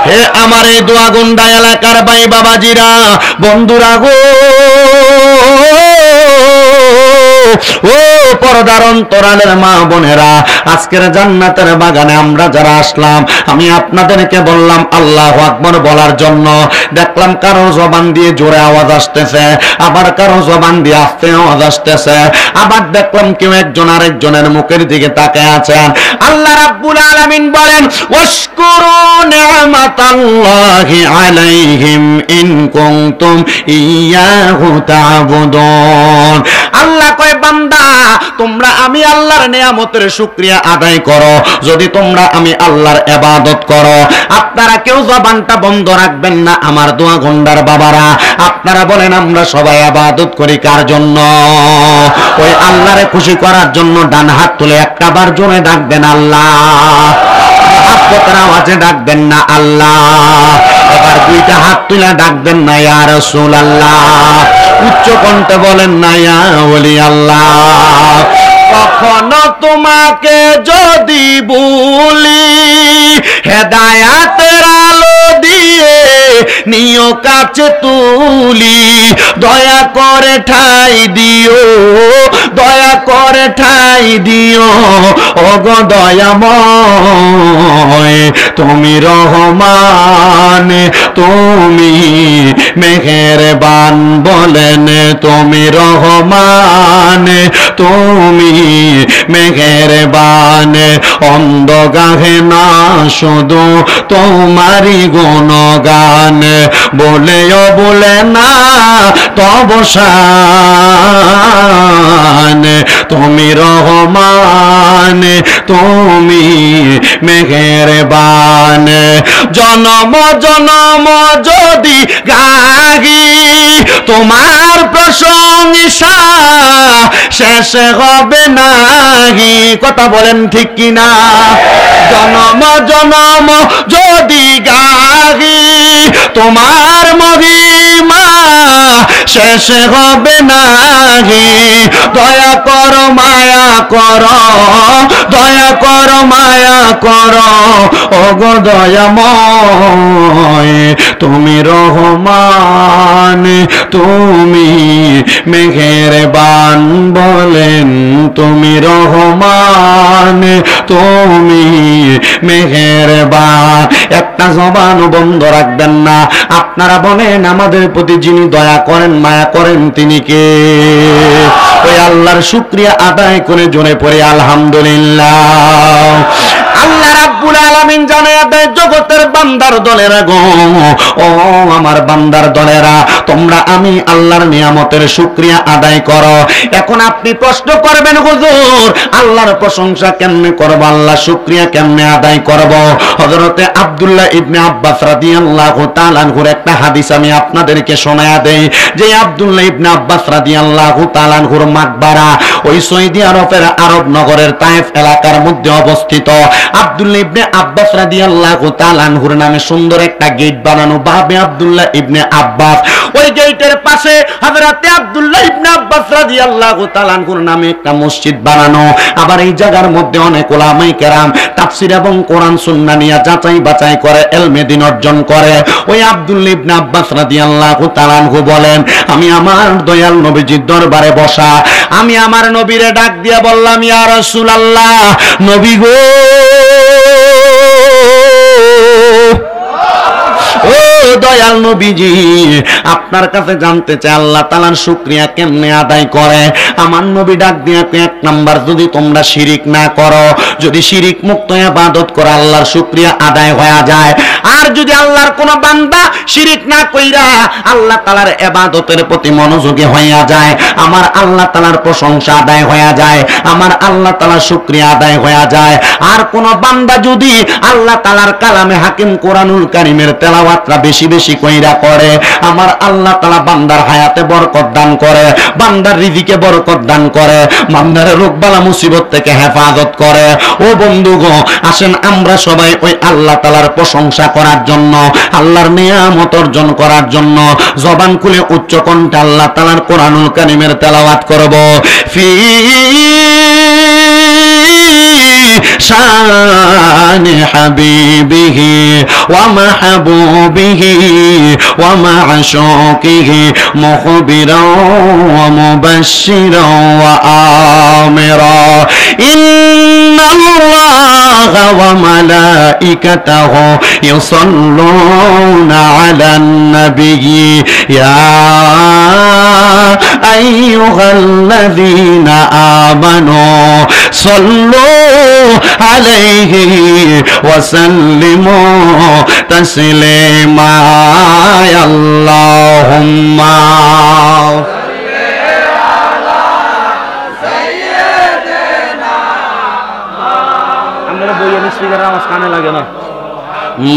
হে আমার এই দোয়াগুন্ডা এলাকার ভাই বাবাজিরা, বন্ধুরা গো, ও পর্দার অন্তরালের মা বোনেরা, আজকের জান্নাতের বাগানে আমরা যারা আসলাম, আমি আপনাদেরকে বললাম আল্লাহু আকবার বলার জন্য। দেখলাম কারো জবান দিয়ে জোরে আওয়াজ আসতেছে, আবার কারো জবান দিয়ে আস্তে আওয়াজ আসতেছে, আবার দেখলাম কেউ একজন আরেকজনের মুখের দিকে তাকিয়ে আছেন। আল্লাহ রাব্বুল আলামিন বলেন, ওয়াশকুরু নি'মাতাল্লাহি আলাইহিম ইন কুনতুম ইয়াহু তা'বুদুন। আল্লাহ কয় বান্দা, তোমরা আমি আল্লাহর নিয়ামতের শুকরিয়া আদায় করো যদি তোমরা আমি আল্লাহর ইবাদত করো। আপনারা কেউ জবানটা বন্ধ রাখবেন না আমার দোয়া গন্ডার বাবারা। আপনারা বলেন আমরা সবাই ইবাদত করি কার জন্য? ওই আল্লাহরে খুশি করার জন্য। ডান হাত তুলে একটা বার জোরে ডাকবেন আল্লাহ, হাতের আওয়াজে ডাকবেন না আল্লাহ। এবার দুইটা হাত তুলে ডাকবেন না ইয়া রাসূলুল্লাহ, উচ্চ কণ্ঠে বলেন না ইয়া ওলি আল্লাহ। কখনো তোমাকে যদি ভুলি, হেদায়াতের আলো দিয়ে নিও কাছে তুলি, দয়া করে ঠাই দিও, দয়া করে ঠাই দিও, ওগো দয়াময় তুমি রহমান, তুমি মেহেরবান, বলেন তুমি রহমান, তুমি মেহেরবান। অন্ধ গাহে না শুধু তোমারই গুণগান, বলেও বলে না তব শান, তুমি রহমান, তুমি মেহেরবান। জনম জনম যদি গাহি তোমার প্রশংসা, শেষ হবে নাহি। কথা বলেন ঠিক কিনা? জনম জনম যদি গাহি তোমার মহিমা, শেষ হবে নাহি। দয়া কর মায়া কর, দয়া কর মায়া কর, ওগো দয়াময় তুমি রহমান, তুমি মেহেরবান, বলেন তুমি রহমান, তুমি মেহেরবান। একটা জবান বন্ধ রাখবেন না। আপনারা বলেন আমাদের প্রতি যিনি দয়া করেন মায়া করেন তিনি কে? ওই আল্লাহর শুকরিয়া আদায় করে জোরে পড়ে আলহামদুলিল্লাহ। আল্লাহ রাব্বুল আলামিন জানায় দেয় জগতের বান্দার দলেরা গো, ও আমার বান্দার দলেরা, তোমরা আমি আল্লাহর নিয়ামতের শুকরিয়া আদায় করো। এখন আপনি প্রশ্ন করবেন হুজুর আল্লাহর প্রশংসা কেমনে করব, আল্লাহ শুকরিয়া কেমনে আদায় করব? হযরতে আব্দুল্লাহ ইবনে আব্বাস রাদিয়াল্লাহু তাআলা আনহুর একটা হাদিস আমি আপনাদেরকে শোনায়া দেই। যে আব্দুল্লাহ ইবনে আব্বাস রাদিয়াল্লাহু তাআলা আনহুর মাকবারা ওই সৌদি আরবের আরব নগরের তায়েফ এলাকার মধ্যে অবস্থিত। আব্দুল্লাহ ইবনে আব্বাস রাদিয়াল্লাহু তাআলা আনহুর নামে সুন্দর একটা গেট বানানো, বাবে আব্দুল্লাহ ইবনে আব্বাস। ওই গেটের পাশে হযরতে আব্দুল্লাহ ইবনে আব্বাস রাদিয়াল্লাহু তাআলা আনহুর নামে একটা মসজিদ বানানো। আবার এই জায়গার মধ্যে অনেক উলামায়ে কেরাম তাফসীর এবং কোরআন সুন্নাহ নিয়ে যাচাই বাছাই করে, ইলমে দ্বীন অর্জন করে। ওই আব্দুল্লাহ ইবনে আব্বাস রাদিয়াল্লাহু তাআলা আনহু বলেন, আমি আমার দয়াল নবীজির দরবারে বসা, আমি আমার নবীরে ডাক দিয়ে বললাম, ইয়া রাসূলুল্লাহ, নবী গো, ও দয়াল নবীজি, আপনার কাছে জানতে চাই আল্লাহ তাআলার শুকরিয়া কেমনে আদায় করে। আমার নবী ডাক দিয়ে এক নাম্বার, যদি তোমরা শিরিক না করো, যদি শিরিক মুক্ত ইবাদত করে আল্লাহর শুকরিয়া আদায় হয়ে যায়। আর যদি আল্লাহর কোন বান্দা শিরিক না কইরা আল্লাহ তাআলার ইবাদতের প্রতি মনোযোগী হইয়া যায়, আমার আল্লাহ তাআলার প্রশংসা আদায় হইয়া যায়, আমার আল্লাহ তাআলার শুকরিয়া আদায় হইয়া যায়। আর কোন বান্দা যদি আল্লাহ তাআলার কালামে হাকিম কোরআনুল কারীমের তেলাওয়াতটা বেশি বেশি কইরা করে, আমার আল্লাহ তাআলা বান্দার হায়াতে বরকত দান করে, বান্দার রিজিকে বরকত দান করে, বান্দার রোগ বালা মুসিবত থেকে হেফাজত করে। ও বন্ধুগণ, আসেন আমরা সবাই ওই আল্লাহ তাআলার প্রশংসা করার জন্য, আল্লাহর নিয়ামত অর্জন করার জন্য জবান খুলে উচ্চ কণ্ঠে আল্লাহ তাআলার কোরআনুল কারীমের তেলাওয়াত করব। ফি شان حبيبه ومحبوبه ومعشوقه مخبرا ومبشرا وآمرا إن الله وملائكته يصلون على النبي يا أيها الذين آمنوا صلوا عليه وسلموا تسليما اللهم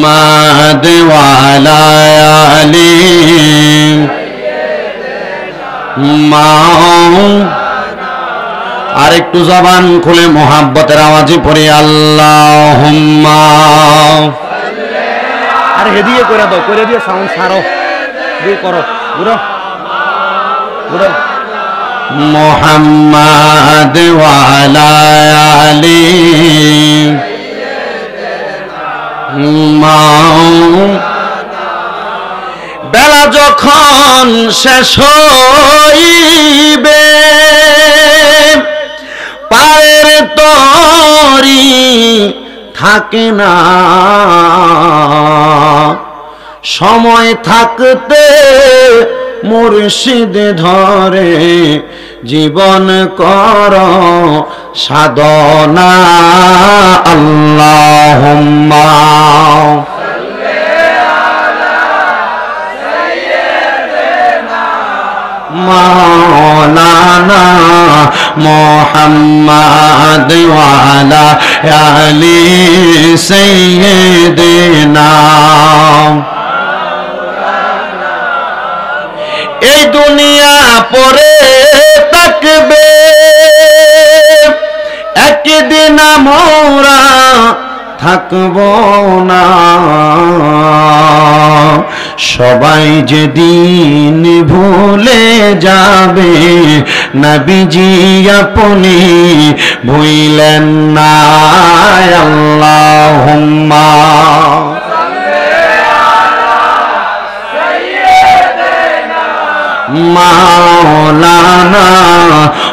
মাদ ওয়ালা আলি মাও আর একটু জবান খুলে মোহাব্বতের আওয়াজে পড়ি আল্লাহুম্মা আর হেদিয়ে করে দাও করে দিয়ে সাউন্ড ছাড়ো দিয়ে করো বুড়ো বুড়ো মুহাম্মাদ ওয়ালা আলি বেলা যখন শেষ হইবে পায়ের তরি থাকে না সময় থাকতে মুর্শিদ ধরে জীবন কর সাধনা আল্লাহুম্মা মাওলানা মুহাম্মদ ওয়ালা আলি সাইয়্যিদিনা এই দুনিয়া পরে থাকবে একদিন আমরা থাকব না সবাই যেদিন ভুলে যাবে নবীজি আপনি ভুইলেন না আল্লাহুম্মা মাওলানা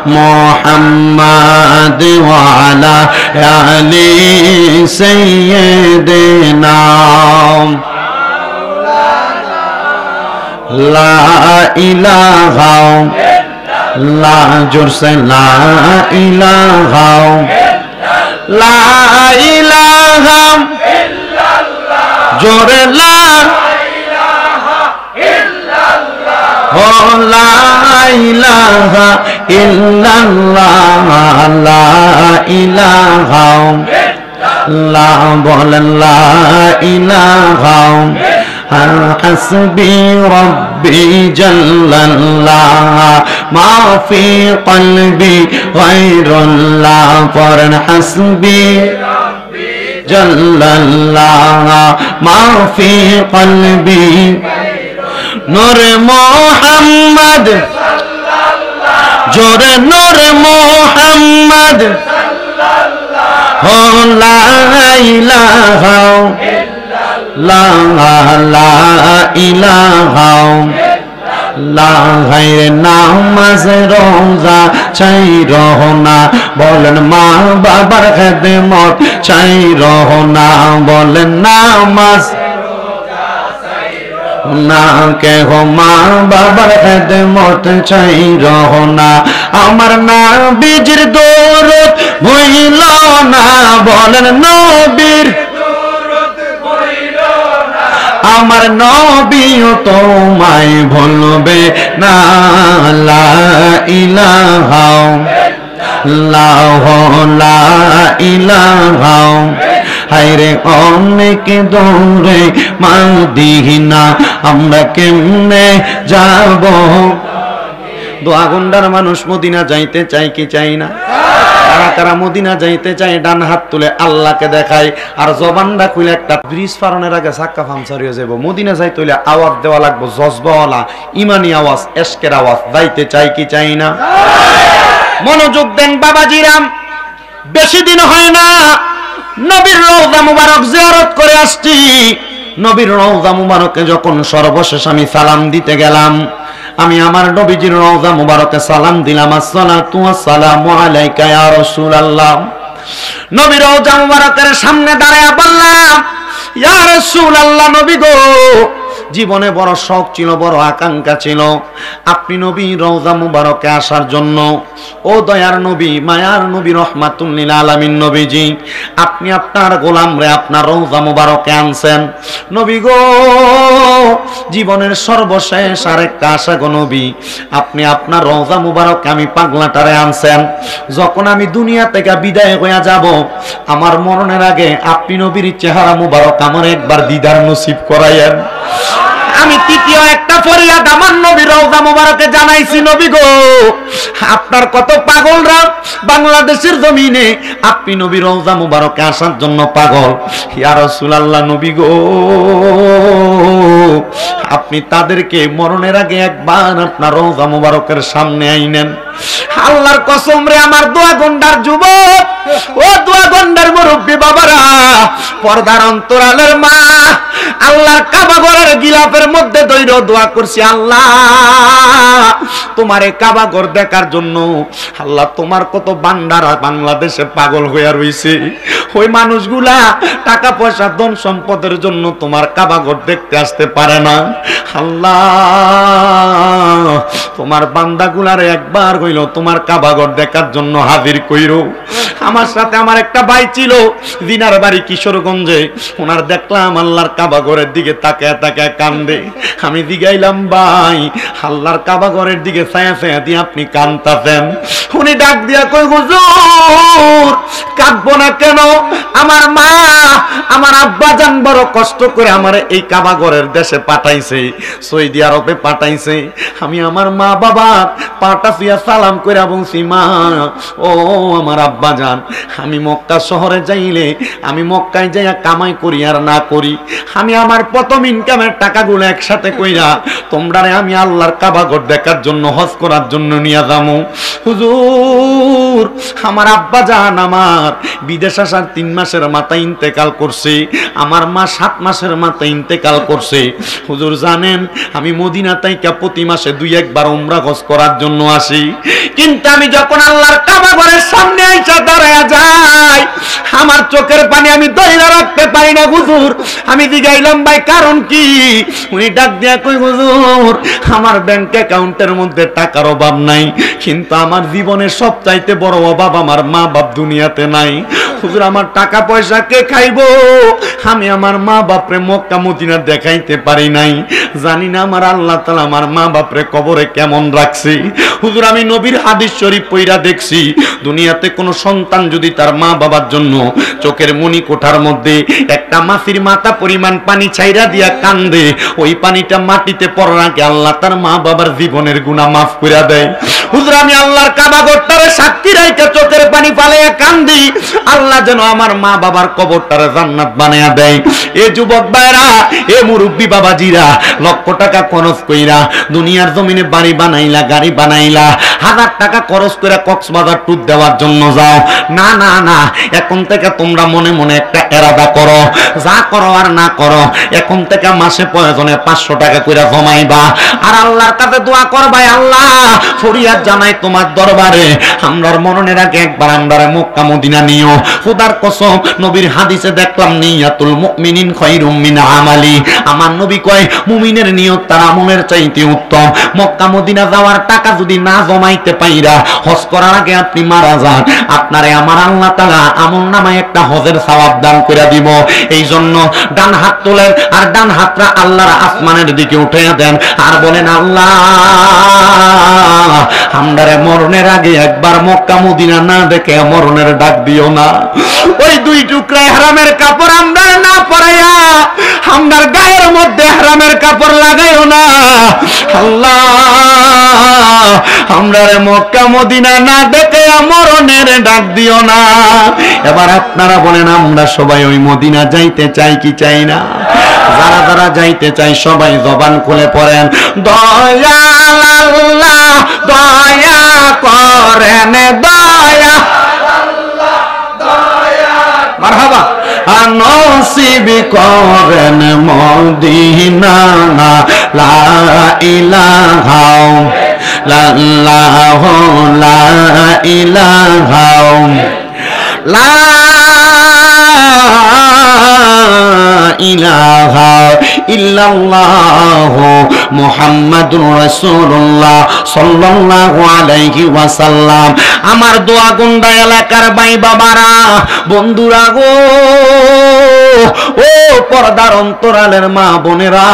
মুহাম্মদ ওয়ালা আলি সাইয়্যিদিনা লা ইলাহা লা জোরসে লা ইলাহা লা ইলাহা ইল্লাল্লাহ জোরে লা লা ইলাহা ইল্লাল্লাহ লা ইলাহা লা বলেন লা ইলাহা হাসবি রব্বি জাল্লাল্লাহ মা ফি কলবি গায়রুল্লাহ পড়েন হাসবি রব্বি জাল্লাল্লাহ মা ফি কলবি নূর মুহাম্মদ জোরে নূর মুহাম্মদ ও লা ইলাহা ইল্লাল্লাহ লা ইলাহা ইল্লাল্লাহ গায়রে নামাজ রোজা চাই রহনা বলেন মা বাবার খেদমত চাই রহনা বলেন নামাজ না কেহ মা বাবার খেদমত চাই রহনা আমার নবীর দরুদ ভুইল না বলেন নবীর দরুদ ভুইল না আমার নবীও তোমায় ভুলবে না লা ইলাহা ইল্লাল্লাহ লা ইলাহা হায়রে অনেক দূরে মদিনা আমরা কেমনে যাব দোয়া গন্ডার মানুষ মদিনা যাইতে চাই কি চাই না তারা তারা মদিনা যাইতে চায় ডান হাত তুলে আল্লাহকে দেখায় আর জবানটা খুলে একটা ব্রিজ পারনের আগে সাক্কা ফামসার হয়ে যাব মদিনা যাইতে হইলে আওয়াজ দেওয়া লাগবে জজবাওয়ালা ইমানি আওয়াজ এশকের আওয়াজ যাইতে চাই কি চাই না মনোযোগ দেন বাবাজিরাম বেশি দিন হয় না নবীর রওজা মুবারক জিয়ারত করে আসছি। নবীর রওজা মুবারকে যখন সর্বশেষ আমি সালাম দিতে গেলাম, আমি আমার নবীজির রওজা মুবারকে সালাম দিলাম, আসসালাতু ওয়াসসালামু আলাইকা ইয়া রাসূলুল্লাহ। নবীর রওজা মুবারকের সামনে দাঁড়ায়া বললাম, ইয়া রাসূলুল্লাহ, নবী গো, জীবনে বড় শখ ছিল, বড় আকাঙ্ক্ষা ছিল আপনি নবী রওজা মুবারকে আসার জন্য। ও দয়ার নবী, মায়ার নবী, রহমাতুল লিল আলামিন নবীজি, আপনি আপনার গোলামরে আপনার রওজা মুবারকে আনছেন। নবী গো, জীবনের সর্বশেষ আরেকটা আশা গো নবী, আপনি আপনার রওজা মুবারকে আমি পাগলাটারে আনছেন। যখন আমি দুনিয়া থেকে বিদায় হয়ে যাব, আমার মরণের আগে আপনি নবীর চেহারা মুবারক আমার একবার দিদার নসিব করাইয়েন। আমি তৃতীয় একটা ফরিয়াদ আমার নবী রওজা মুবারকে জানাইছি, নবী গো, আপনার কত পাগলরা বাংলাদেশের জমিনে আপনি নবী রওজা মুবারকে আসার জন্য পাগল। ইয়া রাসূলুল্লাহ, নবী গো, আপনি তাদেরকে মরণের আগে একবার আপনার রওজা মুবারকের সামনে আইনেন। আল্লাহর কসম রে আমার দোয়া গন্ডার যুবক, ও দোয়া গন্ডার মুরব্বী বাবারা, পর্দার অন্তরালের মা, আল্লাহর কাবা ঘরের গিলাফের মধ্যে দইরা দোয়া করছি, আল্লাহ তোমারে কাবা ঘর দেখার জন্য। আল্লাহ তোমার কত বান্দারা বাংলাদেশে পাগল হইয়া রইছে, ওই মানুষগুলা টাকা পয়সা ধন সম্পদের জন্য তোমার কাবা ঘর দেখতে আসতে পারে না। আল্লাহ তোমার বান্দাগুলারে একবার হইল তোমার কাবা ঘর দেখার জন্য হাজির কইরো। আমার সাথে আমার একটা ভাই ছিল দিনার বাড়ি কিশোরগঞ্জে, ওনার দেখলাম আল্লাহর কাবা ঘরের দিকে তাকায় তাকায় কান্দে। আমি জিগাইলাম, ভাই আল্লাহর কাবা ঘরের দিকে ছায়া ছায়া দিয়ে আপনি কান্দতেন? উনি ডাক দিয়া কই, হুজুর কাঁদবো না কেন, আমার মা আমার আব্বা জান বড় কষ্ট করে আমার এই কাবা ঘরের দেশে পাঠাইছে, সৌদি আরবে পাঠাইছে। আমি আমার মা বাবা পাটা ফিয়া সালাম করে বলছি, মা ও আমার আব্বা জান, আমি মক্কা শহরে যাইলে আমি মক্কায় যাইয়া কামাই করি আর না করি, আমি আমার প্রথম ইনকামের টাকাগুলো একসাথে কইরা তোমরারে আমি আল্লাহর কাবা ঘর দেখার জন্য হজ করার জন্য নিয়ে যাবো। হুজুর আমার আব্বা জান আমার বিদেশ আসার 3 মাসের মাথায় ইন্তেকাল করছে, আমার মা 7 মাসের মাথায় ইন্তেকাল করছে। হুজুর জানেন আমি মদিনা থেকে প্রতি মাসে 2-1 বার উমরা হজ করার জন্য আসি, কিন্তু আমি যখন আল্লাহর কাবা ঘরের সামনে আইসা দাঁড়ায়া যাই, আমার চোখের পানি আমি ধইরা রাখতে পারি না। হুজুর আমি জিগাইলাম, ভাই কারণ কি? উনি ডাক দিয়া কই, হুজুর আমার ব্যাংক অ্যাকাউন্টের মধ্যে টাকার অভাব নাই, কিন্তু আমার জীবনের সবচাইতে বড় অভাব আমার মা বাপ দুনিয়াতে নাই। হুজুর আমার টাকা পয়সা কে খাইবো? আমি আমার মা বাপরে মক্কা মদিনা দেখাইতে পারি নাই, জানি না আমার আল্লাহ তাআলা আমার মা বাপরে কবরে কেমন রাখছে। হুজুর আমি নবীর হাদিস শরীফ পড়া দেখছি, দুনিয়াতে কোন সন্তান যদি তার মা বাবার জন্য চোখের মনি কোঠার মধ্যে একটা মাছির মাথা পরিমাণ পানি ছাইরা দিয়া কান্দে, ওই পানিটা মাটিতে পড়ার আগে আল্লাহ তার মা বাবার জীবনের গুনাহ মাফ করে দেয়। হুজুর আমি আল্লাহর কাবা ঘরটারে সাক্ষী রাইখা চোখের পানি ফালাইয়া কান্দি, আল্লাহ যেন আমার মা বাবার কবরটারে জান্নাত বানায়া দেয়। এ যুবক ভাইরা, এ মুরব্বী বাবাজিরা, লক্ষ টাকা খরচ কইরা দুনিয়ার জমিনে বাড়ি বানাইলা, গাড়ি বানাইলা, 1000 টাকা খরচ করে কক্সবাজার ট্যুর দেওয়ার জন্য যাও। না না না, এখন থেকে তোমরা মনে মনে একটা এরাদা করো, যা করো আর না করো, এখন থেকে মাসে প্রয়োজনে 500 টাকা করে জমাইবা আর আল্লাহর কাছে দোয়া করবা, আল্লাহ ফরিয়াদ জানাই তোমার দরবারে, আমরার মরণের আগে একবার আমরারে মক্কা মদিনা নিও। খোদার কসম নবীর হাদিসে দেখলাম, নিয়াতুল মুমিনিন খায়রুম মিন আমালি, আমার নবী কয় মুমিনের নিয়ত তার আমলের চাইতে উত্তম। মক্কা মদিনা যাওয়ার টাকা যদি না জমাইতে পাইরা হজ করার আগে আপনি মারা যান, আপনারে আমার আল্লাহ তাআলা আমলনামায় একটা হজের সওয়াব দান করে দিব। এই জন্য ডান হাত তোলেন আর ডান হাতটা আল্লাহর আসমানের দিকে উঠাইয়া দেন আর বলেন, আল্লাহ আমরারে মরণের আগে একবার মক্কা মদিনা না দেখে মরণের ডাক দিও না। ওই 2 টুকরা ইহরামের কাপড় আমরা না পরাইয়া আমরার গায়ের মধ্যে ইহরামের কাপড় লাগাইও না। আল্লাহ আমরারে মক্কা মদিনা না দেখে মরণের ডাক দিও না। এবার আপনারা বলেন, আমরা সবাই ওই মদিনা যাইতে চাই কি চাই না? যারা যারা যাইতে চাই সবাই জবান খুলে পড়েন, দয়াল আল্লাহ দয়া করেন, দয়া মারহাবা। নসিব করেন মদিনা লা ইলাহা ইল্লাল্লাহ লা ইলাহা লা ইলাহা ইল্লাল্লাহ মুহাম্মাদুর রাসূলুল্লাহ সাল্লাল্লাহু আলাইহি ওয়াসাল্লাম। আমার দোয়া গুন্ডা এলাকার ভাই বাবারা, বন্ধুরা গো, ও পর্দার অন্তরালের মা বোনেরা,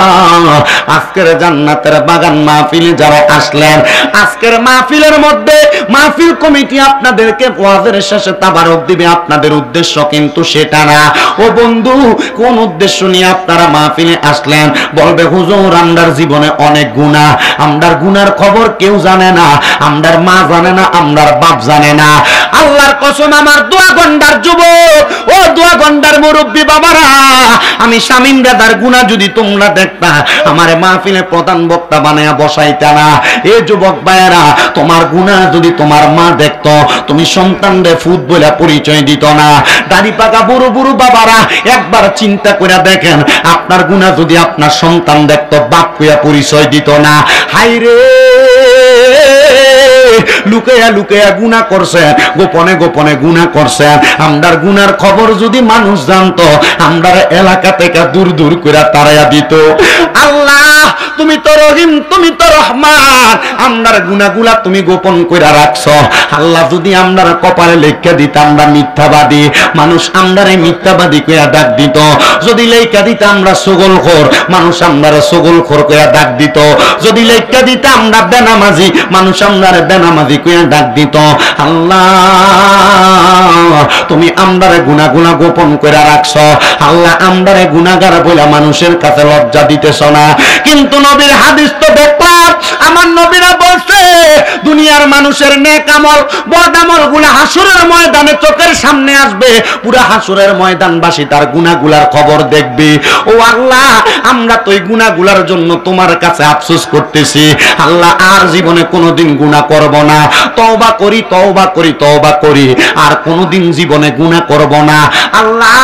আজকের জান্নাতের বাগান মাহফিলে যারা আসলেন, আজকের মাহফিলের মধ্যে মাহফিল কমিটি আপনাদেরকে ওয়াজের শেষে তাবারক দিবে, আপনাদের উদ্দেশ্য কিন্তু সেটা না। ও বন্ধু, কোন উদ্দেশ্য নিয়ে আপনারা মাহফিলে আসলেন? বলবে হুজুর আমরার জীবনে অনেক গুনাহ, আমরার গুনার খবর কেউ জানে না, আমরার মা জানে না, আমরার বাপ জানে না। আল্লাহর কসম, আমার দোয়া গন্ডার যুবক, ও দোয়া গন্ডার মুরব্বী বাবারা, আমি শামীম দাদার গুনাহ যদি তোমরা দেখতা, আমারে মাহফিলে প্রধান বক্তা বানায়া বসাইতা না। এ যুবক ভাইয়েরা, তোমার গুনাহ যদি তোমার মা দেখতো, তুমি সন্তানদের ফুট বলে পরিচয় দিত না। দাড়ি পাকা বুড়ো বুড়ো বাবারা, একবার চিন্তা করে দেখেন, আপনার গুনাহ যদি আপনার সন্তান দেখতো, বাপ কইয়া পরিচয় দিত না। হাই রে, লুকাইয়া লুকাইয়া গুনাহ করছেন, গোপনে গোপনে গুনাহ করছেন। আমরার গুনার খবর যদি মানুষ জানতো, আমরার এলাকা থেকে দূর দূর করে তাড়াইয়া দিত। আল্লাহ তুমি তো রহিম, তুমি তো রহমান, আমরার গুনাহগুলা তুমি গোপন করে রাখছো। আল্লাহ যদি আমরার কপালে লেখা দিত আমরা মিথ্যাবাদী, মানুষ আমরারে মিথ্যাবাদী কইয়া ডাক দিত। যদি লেখা দিত আমরা সগলখোর, মানুষ আমরারে সগলখোর কইয়া ডাক দিত। যদি লেখা দিত আমরা বেনামাজি, মানুষ আমরারে বেনামাজি কইয়া ডাক দিত। আল্লাহ তুমি আমরারে গুনাহগুলা গোপন করে রাখছো। আল্লাহ আমরারে গুনাহগার বলে মানুষের কাছে লজ্জা দিতেছ না। কিন্তু নবীর হাদিস তো দেখলাম, আমার নবীরা বলছে দুনিয়ার মানুষের নেক আমল বদ আমল গুলা হাসরের ময়দানে চোখের সামনে আসবে, পুরা হাসরের ময়দানবাসী তার গুনাহগুলার খবর দেখবে। ও আল্লাহ, আমরা তো এই গুনাহগুলার জন্য তোমার কাছে আফসোস করতেছি। আল্লাহ আর জীবনে কোনোদিন গুনাহ করব না, তওবা করি তওবা করি তওবা করি, আর কোনোদিন জীবনে গুনাহ করব না। আল্লাহ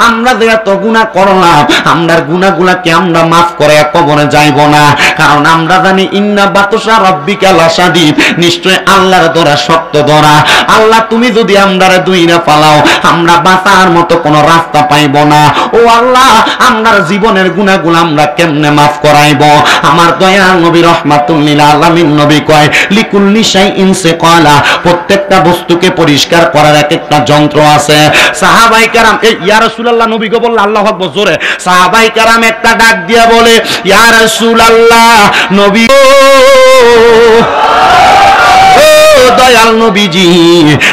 আমরা যে এত গুনাহ করলাম, আমরার গুনাহগুলাকে আমরা মাফ করে কবরে যাইব না, কারণ আমরা জানি ইন্না বাতশা রাব্বিকা লাশাদীদ, নিশ্চয় আল্লাহর ধরা শক্ত ধরা। আল্লাহ তুমি যদি আমরারে দুইরা ফালাও, আমরা বাঁচার মতো কোনো রাস্তা পাইব না। ও আল্লাহ, আমরার জীবনের গুনাহগুলো আমরা কেমনে মাফ করাইব? আমার দয়া নবী রাহমাতুল লিল আলামিন নবী কয়, লিকুল্লি শাইইন সিকালা, প্রত্যেকটা বস্তুকে পরিষ্কার করার এক একটা যন্ত্র আছে। সাহাবায়ে কেরাম, ইয়া রাসূলুল্লাহ, নবী গো বলল আল্লাহু আকবার জোরে। সাহাবায়ে কেরাম একটা ডাক দিয়া বলে, ইয়া রাসূলুল্লাহ, নবী দয়াল নবীজি,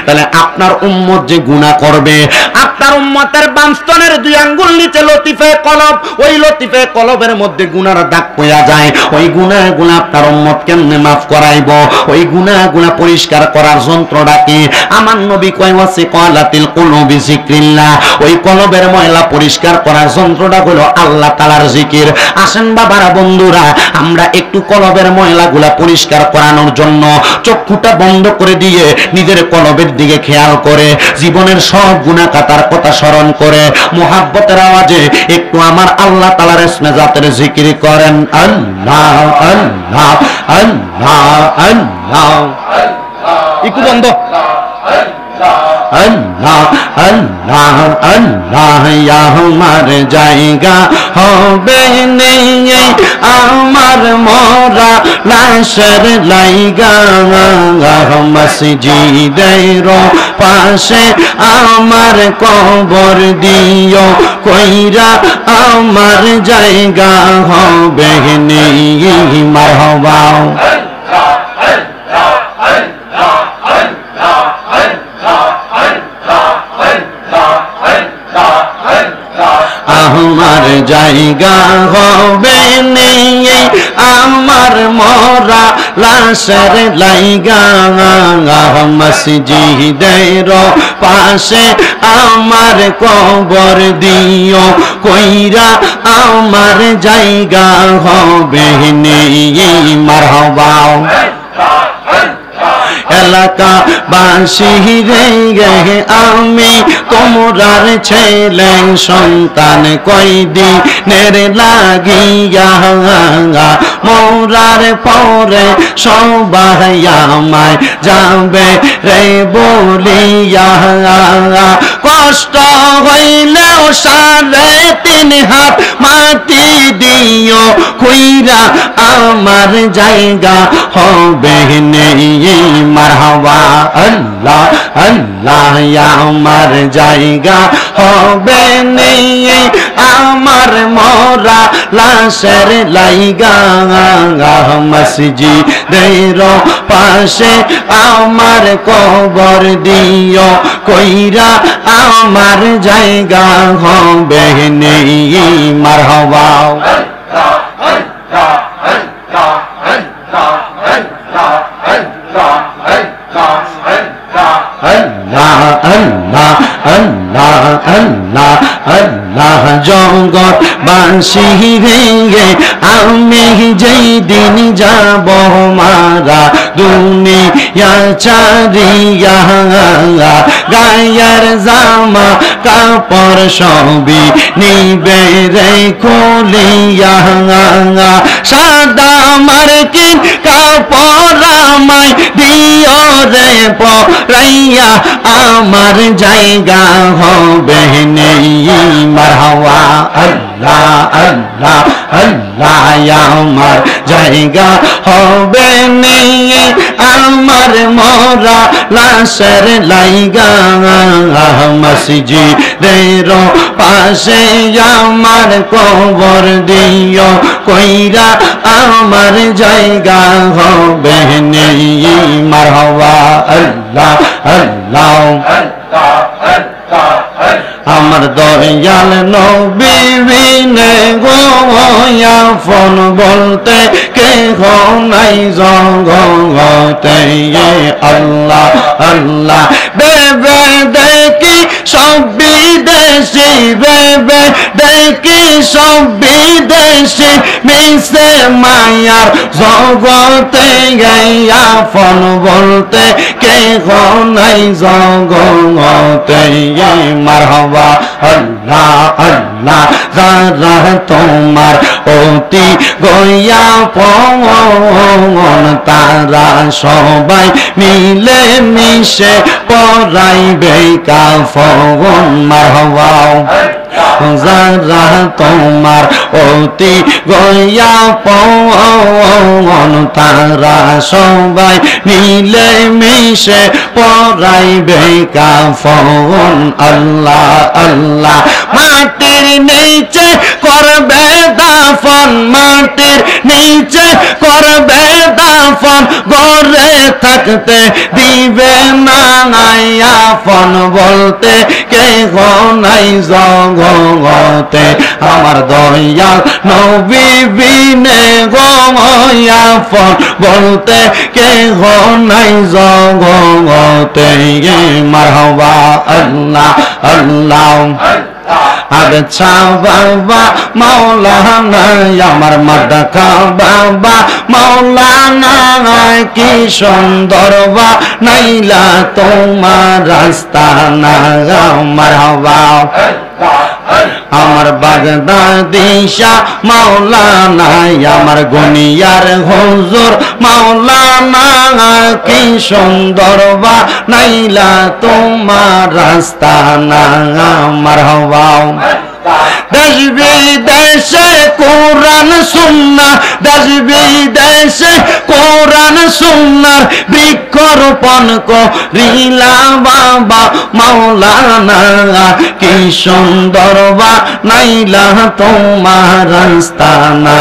তাহলে আপনার উম্মত যে গুনাহ করবে, আপনার উম্মতের বামস্তনের দুই আঙ্গুল নিচে লতিফে কলব, ওই লতিফে কলবের মধ্যে গুনার দাগ পড়া যায়, ওই গুনাহগুলো আপনার উম্মত কেমনে মাফ করাইব? ওই গুনাহগুলো পরিষ্কার করার যন্ত্রটা কি? আমার নবী কয় ওয়াসি কলাতিল কুলুবি যিকরিল্লাহ, ওই কলবের ময়লা পরিষ্কার করার যন্ত্রটা হলো আল্লাহ তাআলার জিকির। আসেন বাবারা, বন্ধুরা, আমরা একটু কলবের ময়লাগুলা পরিষ্কার করানোর জন্য চক্ষুটা বন্ধ করে দিয়ে নিজের কলবের দিকে খেয়াল করে জীবনের সব গুনাহ কাতার কথা স্মরণ করে মুহাব্বতের আওয়াজে একটু আমার আল্লাহ তাআলার ইসমে জাতের জিকির করেন। আল্লাহ আল্লাহ আল্লাহ আল্লাহ, একটু বন্ধ। আল্লাহ আল্লাহ আল্লাহ, আমার জায়গা হবে নেই আমার মরা লাশের লাইগা, মসজিদের পাশে আমার কবর দিও কইরা, আমার জায়গা হবে নেই। মারহাবা। আমার জায়গা হবে নেই আমার মরা লাশের লাইগা, মসজিদের পাশে আমার কবর দিও কইরা, আমার জায়গা হবে নেই। মারহাবা। এলাকাবাসী রে আমি তোমরার ছেলে সন্তান কয়দিনের লাগিয়া মরার পরে সবাই আমায় যাবে রে বলিয়া কষ্ট হইলেও 3.5 হাত মাটি দিও কইরা আমার জায়গা হবে নেই মারহাবা আল্লাহ আল্লাহ আমার জায়গা হবে নেই আমার মরা লাশের লাইগা মসজিদের পাশে আমার কবর দিও কইরা আমার জায়গা হবে নেই মারহাবা জগৎ বাসী রে আমি যেই দিন যাব মারা দুনিয়া ছাড়িয়া গায়ের জামা কাপড় সবই নিবে রে খুলিয়া সাদা মার্কিন কাপড় আমায় দিও রে পরাইয়া আমার জায়গা হবে নেই মারহাবা আল্লাহ আল্লাহ আল্লাহ আমার জায়গা হবে নেই আমার মরা লাশের লাইগা মসজিদের পাশে আমার কবর দিও কইরা আমার জায়গা হবে নেই মারহাবা আল্লাহ আল্লাহ আমার দয়াল নবী বিনে গো আপন বলতে কেহ নাই জগতে আল্লাহ আল্লাহ বেবে দেখি সব বিদেশি বেবে দেখি সব বিদেশি মিশে মায়ার জগতে আপন বলতে কেহ নাই জগতে মারহাবা আল্লাহ আল্লাহ যারা তোমার অতি গয়া পন তারা সবাই মিলে মিশে পরাইবে কাফন মারহাবা যারা তোমার অতি গয়া পন তারা সবাই মিলে মিশে পরাইবে কাফন আল্লাহ আল্লাহ মাটির নিচে করবে দাফন মাটির নিচে করবে দাফন গড়ে থাকতে দিবে না আপন বলতে কেহ নাই জগতে আমার দয়াল নবী বিনে গো আপন বলতে কেহ নাই জগতে মারহাবা আল্লাহ আল্লাহ আচ্ছা বাবা মাওলানা আমার মাদাকা বাবা মাওলানা কি সুন্দর বা নাইলা তোমার রাস্তা না মারহাবা আমার বাগদাদি শাহ মাওলানা আমার গনিয়ার হুজুর মাওলানা কি সুন্দর বা নাইলা তোমার রাস্তা না মারহাবা দেশ বিদেশে কোরআন সুন্নাহ দেশ বিদেশে কোরআন সুন্নাহর বৃক্ষরোপণ করিলা বাবা মাওলানা কি সুন্দর বা নাইলা তোমার রাস্তা না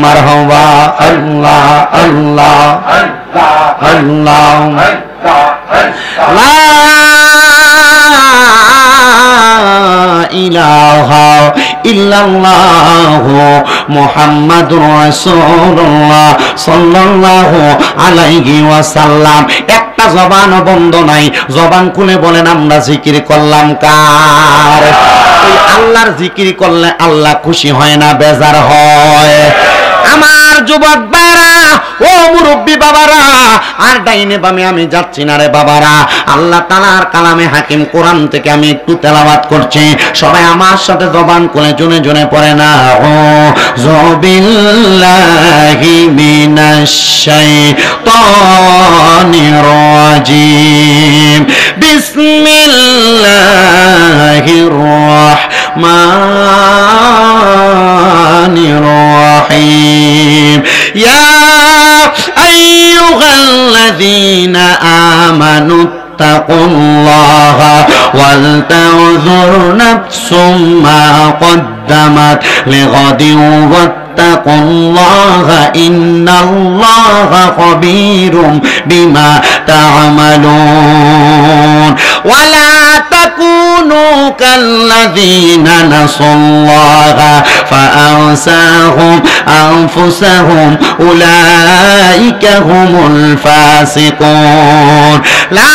মারহাবা আল্লাহ আল্লাহ আল্লাহ লা ইলাহা ইল্লাল্লাহু মুহাম্মাদুর রাসূলুল্লাহ সাল্লাল্লাহু আলাইহি ওয়াসাল্লাম একটা জবান বন্ধ নাই জবান খুলে বলেন আমরা জিকির করলাম কার ওই আল্লাহর জিকির করলে আল্লাহ খুশি হয় না বেজার হয় আমার যুবক ভাইরা, ও মুরব্বী বাবারা, আর ডাইনে বামে আমি যাচ্ছি না রে বাবারা। আল্লাহ তাআলার কালামে হাকিম কোরআন থেকে আমি একটু তেলাওয়াত করছি, সবাই আমার সাথে জবান খুলে জোরে জোরে পড়ে না। আউযু বিল্লাহি মিনাশ শাইতানির রাজিম, বিসমিল্লাহির রাহমানির রাহিম। ইয়া আইয়ুহাল্লাযীনা আমানু ইত্তাকুল্লাহা ওয়াল তানজুর নাফসুম মা কদ্দামাত লিগাদিন ওয়াত্তাকুল্লাহা ইন্নাল্লাহা খাবীরুম বিমা তা'মালুন। ওয়ালা তাকুনু কাল্লাযীনা নাসাল্লাহা ফাআনসাহুম আনফুসাহুম উলাইকা হুমুল ফাসিকুন। লা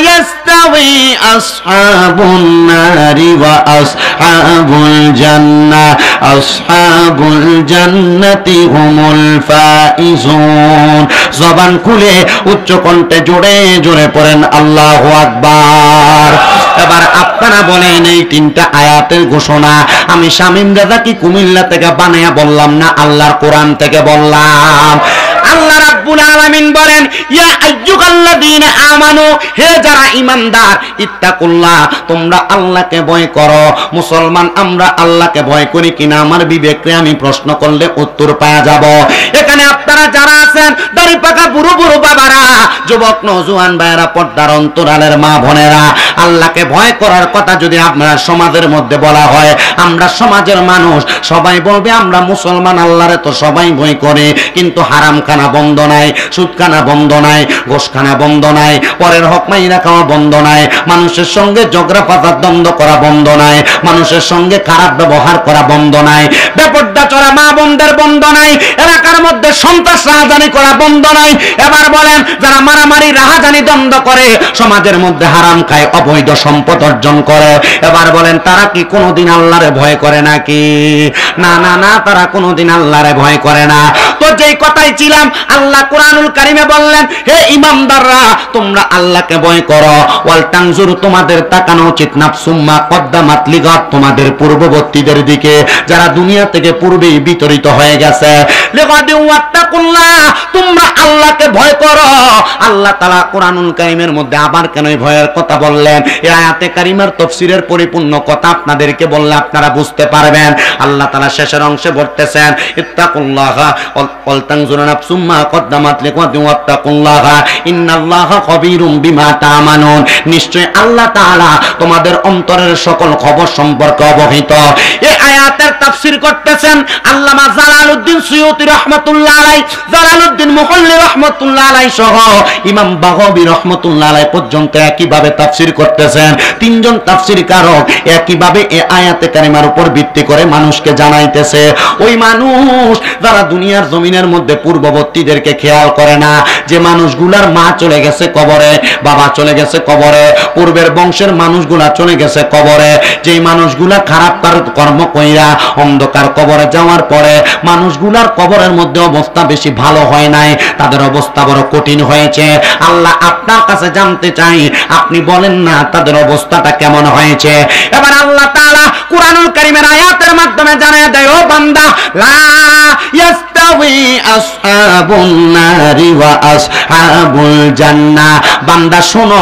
يستوي أصحاب النار وأصحاب الجنة أصحاب الجنة هم الفائزون। জবান খুলে উচ্চ কণ্ঠে জোরে জোরে পড়েন আল্লাহু আকবার। এবার আপনারা বলেন, এই তিনটা আয়াতের ঘোষণা আমি শামীম রাজা কি কুমিল্লা থেকে বানায়া বললাম না আল্লাহর কোরআন থেকে বললাম? আল্লাহ রাব্বুল আলামিন বলেন, ইয়া আইয়ুহাল্লাযীনা আমানু, হে যারা ঈমানদার, ইত্তাকুল্লাহ, তোমরা আল্লাহকে ভয় করো। মুসলমান আমরা আল্লাহকে ভয় করি কিনা আমার বিবেককে আমি প্রশ্ন করলে উত্তর পাওয়া যাব। এখানে আপনারা যারা আছেন, দাড়ি পাকা বুড়ো বুড়ো বাবারা, যুবক নওজোয়ান ভাইয়েরা, পর্দার অন্তরালের মা বোনেরা, আল্লাহকে ভয় করার কথা যদি আপনার সমাজের মধ্যে বলা হয়, আমরা সমাজের মানুষ সবাই বলবে আমরা মুসলমান, আল্লাহরে তো সবাই ভয় করে, কিন্তু হারাম খানা বন্ধ নাই, সুদ খানা বন্ধ নাই, ঘোষ খানা বন্ধ নাই, পরের হক মাইরা খাওয়া বন্ধ নাই, মানুষের সঙ্গে ঝগড়া ফাসাদ দ্বন্দ্ব করা বন্ধ নাই, মানুষের সঙ্গে খারাপ ব্যবহার করা বন্ধ নাই, বেপরদা চড়া মা বোনদের বন্ধ নাই, এলাকার মধ্যে সন্ত্রাস রাহাজানি করা বন্ধ নাই। এবার বলেন, যারা মারামারি রাহাজানি দ্বন্দ্ব করে, সমাজের মধ্যে হারাম খায়, অবৈধ সম্পদ অর্জন করে, এবার বলেন তারা কি কোনোদিন আল্লাহরে ভয় করে নাকি? না না না, তারা কোনোদিন আল্লাহরে ভয় করে না। তো যেই কথাই ছিলাম, আল্লাহ কোরআনুল কারিমে বললেন, হে ঈমানদাররা, তোমরা আল্লাহকে ভয় করো। ওয়াল তানজুর, তোমাদের তাকানো উচিত, নাফসুম মা কদ্দামাত লিগাত, তোমাদের পূর্ববর্তীদের দিকে, যারা দুনিয়া থেকে পূর্বেই বিতরিত হয়ে গেছে। লিগাদি ওয়াত্তাকুল্লাহ, তোমরা আল্লাহকে ভয় করো। আল্লাহ তাআলা কোরআনুল কারিমের মধ্যে আবার কেন এই ভয়ের কথা বললেন? এই আয়াতে কারিমার তাফসীরের পরিপূর্ণ কথা আপনাদেরকে বললে আপনারা বুঝতে পারবেন। আল্লাহ তাআলা শেষের অংশে বলতেছেন, ইত্তাকুল্লাহা ওয়াল তানজুর নাফসুম মা কদ্দামাত লিগাদিন ওয়াত্তাকুল্লাহা ইন্নাল্লাহা খাবীরুম বিমা তা'মালুন। নিশ্চয় আল্লাহ তাআলা তোমাদের অন্তরের সকল খবর সম্পর্কে অবহিত। এই আয়াতের তাফসীর করতেছেন আল্লামা জালালউদ্দিন সুয়ুতী রাহমাতুল্লাহ আলাইহি, জালালউদ্দিন মুহল্লি রাহমাতুল্লাহ আলাইহি সহ ইমাম বাগাবী রাহমাতুল্লাহ আলাইহি পর্যন্ত একই ভাবে তাফসীর করতেছেন। তিনজন তাফসীরকারক একই ভাবে এই আয়াতে কারিমার উপর ভিত্তি করে মানুষকে জানাইতেছে। ওই মানুষ যারা দুনিয়ার জমিনের মধ্যে পূর্ববর্তীদেরকে খেয়াল করে না, যে মানুষগুলার মা চলে গেছে কবরে, বাবা চলে গেছে কবরে, পূর্বের বংশের মানুষগুলা চলে গেছে কবরে, যেই মানুষগুলা খারাপ কর্ম কইরা অন্ধকার কবরে যাওয়ার পরে মানুষগুলার কবরের মধ্যে অবস্থা বেশি ভালো হয় নাই, তাদের অবস্থা বড় কঠিন হয়েছে। আল্লাহ আপনার কাছে জানতে চাই, আপনি বলেন না তাদের অবস্থাটা কেমন হয়েছে। এবার আল্লাহ তাআলা কুরআনুল কারীমের আয়াতের মাধ্যমে জানায় দেয়, ও বান্দা, লা ইয়াস্তাউই আসহাবুন নারি ওয়া আসহাবুল জান্নাহ, বান্দা শোনো,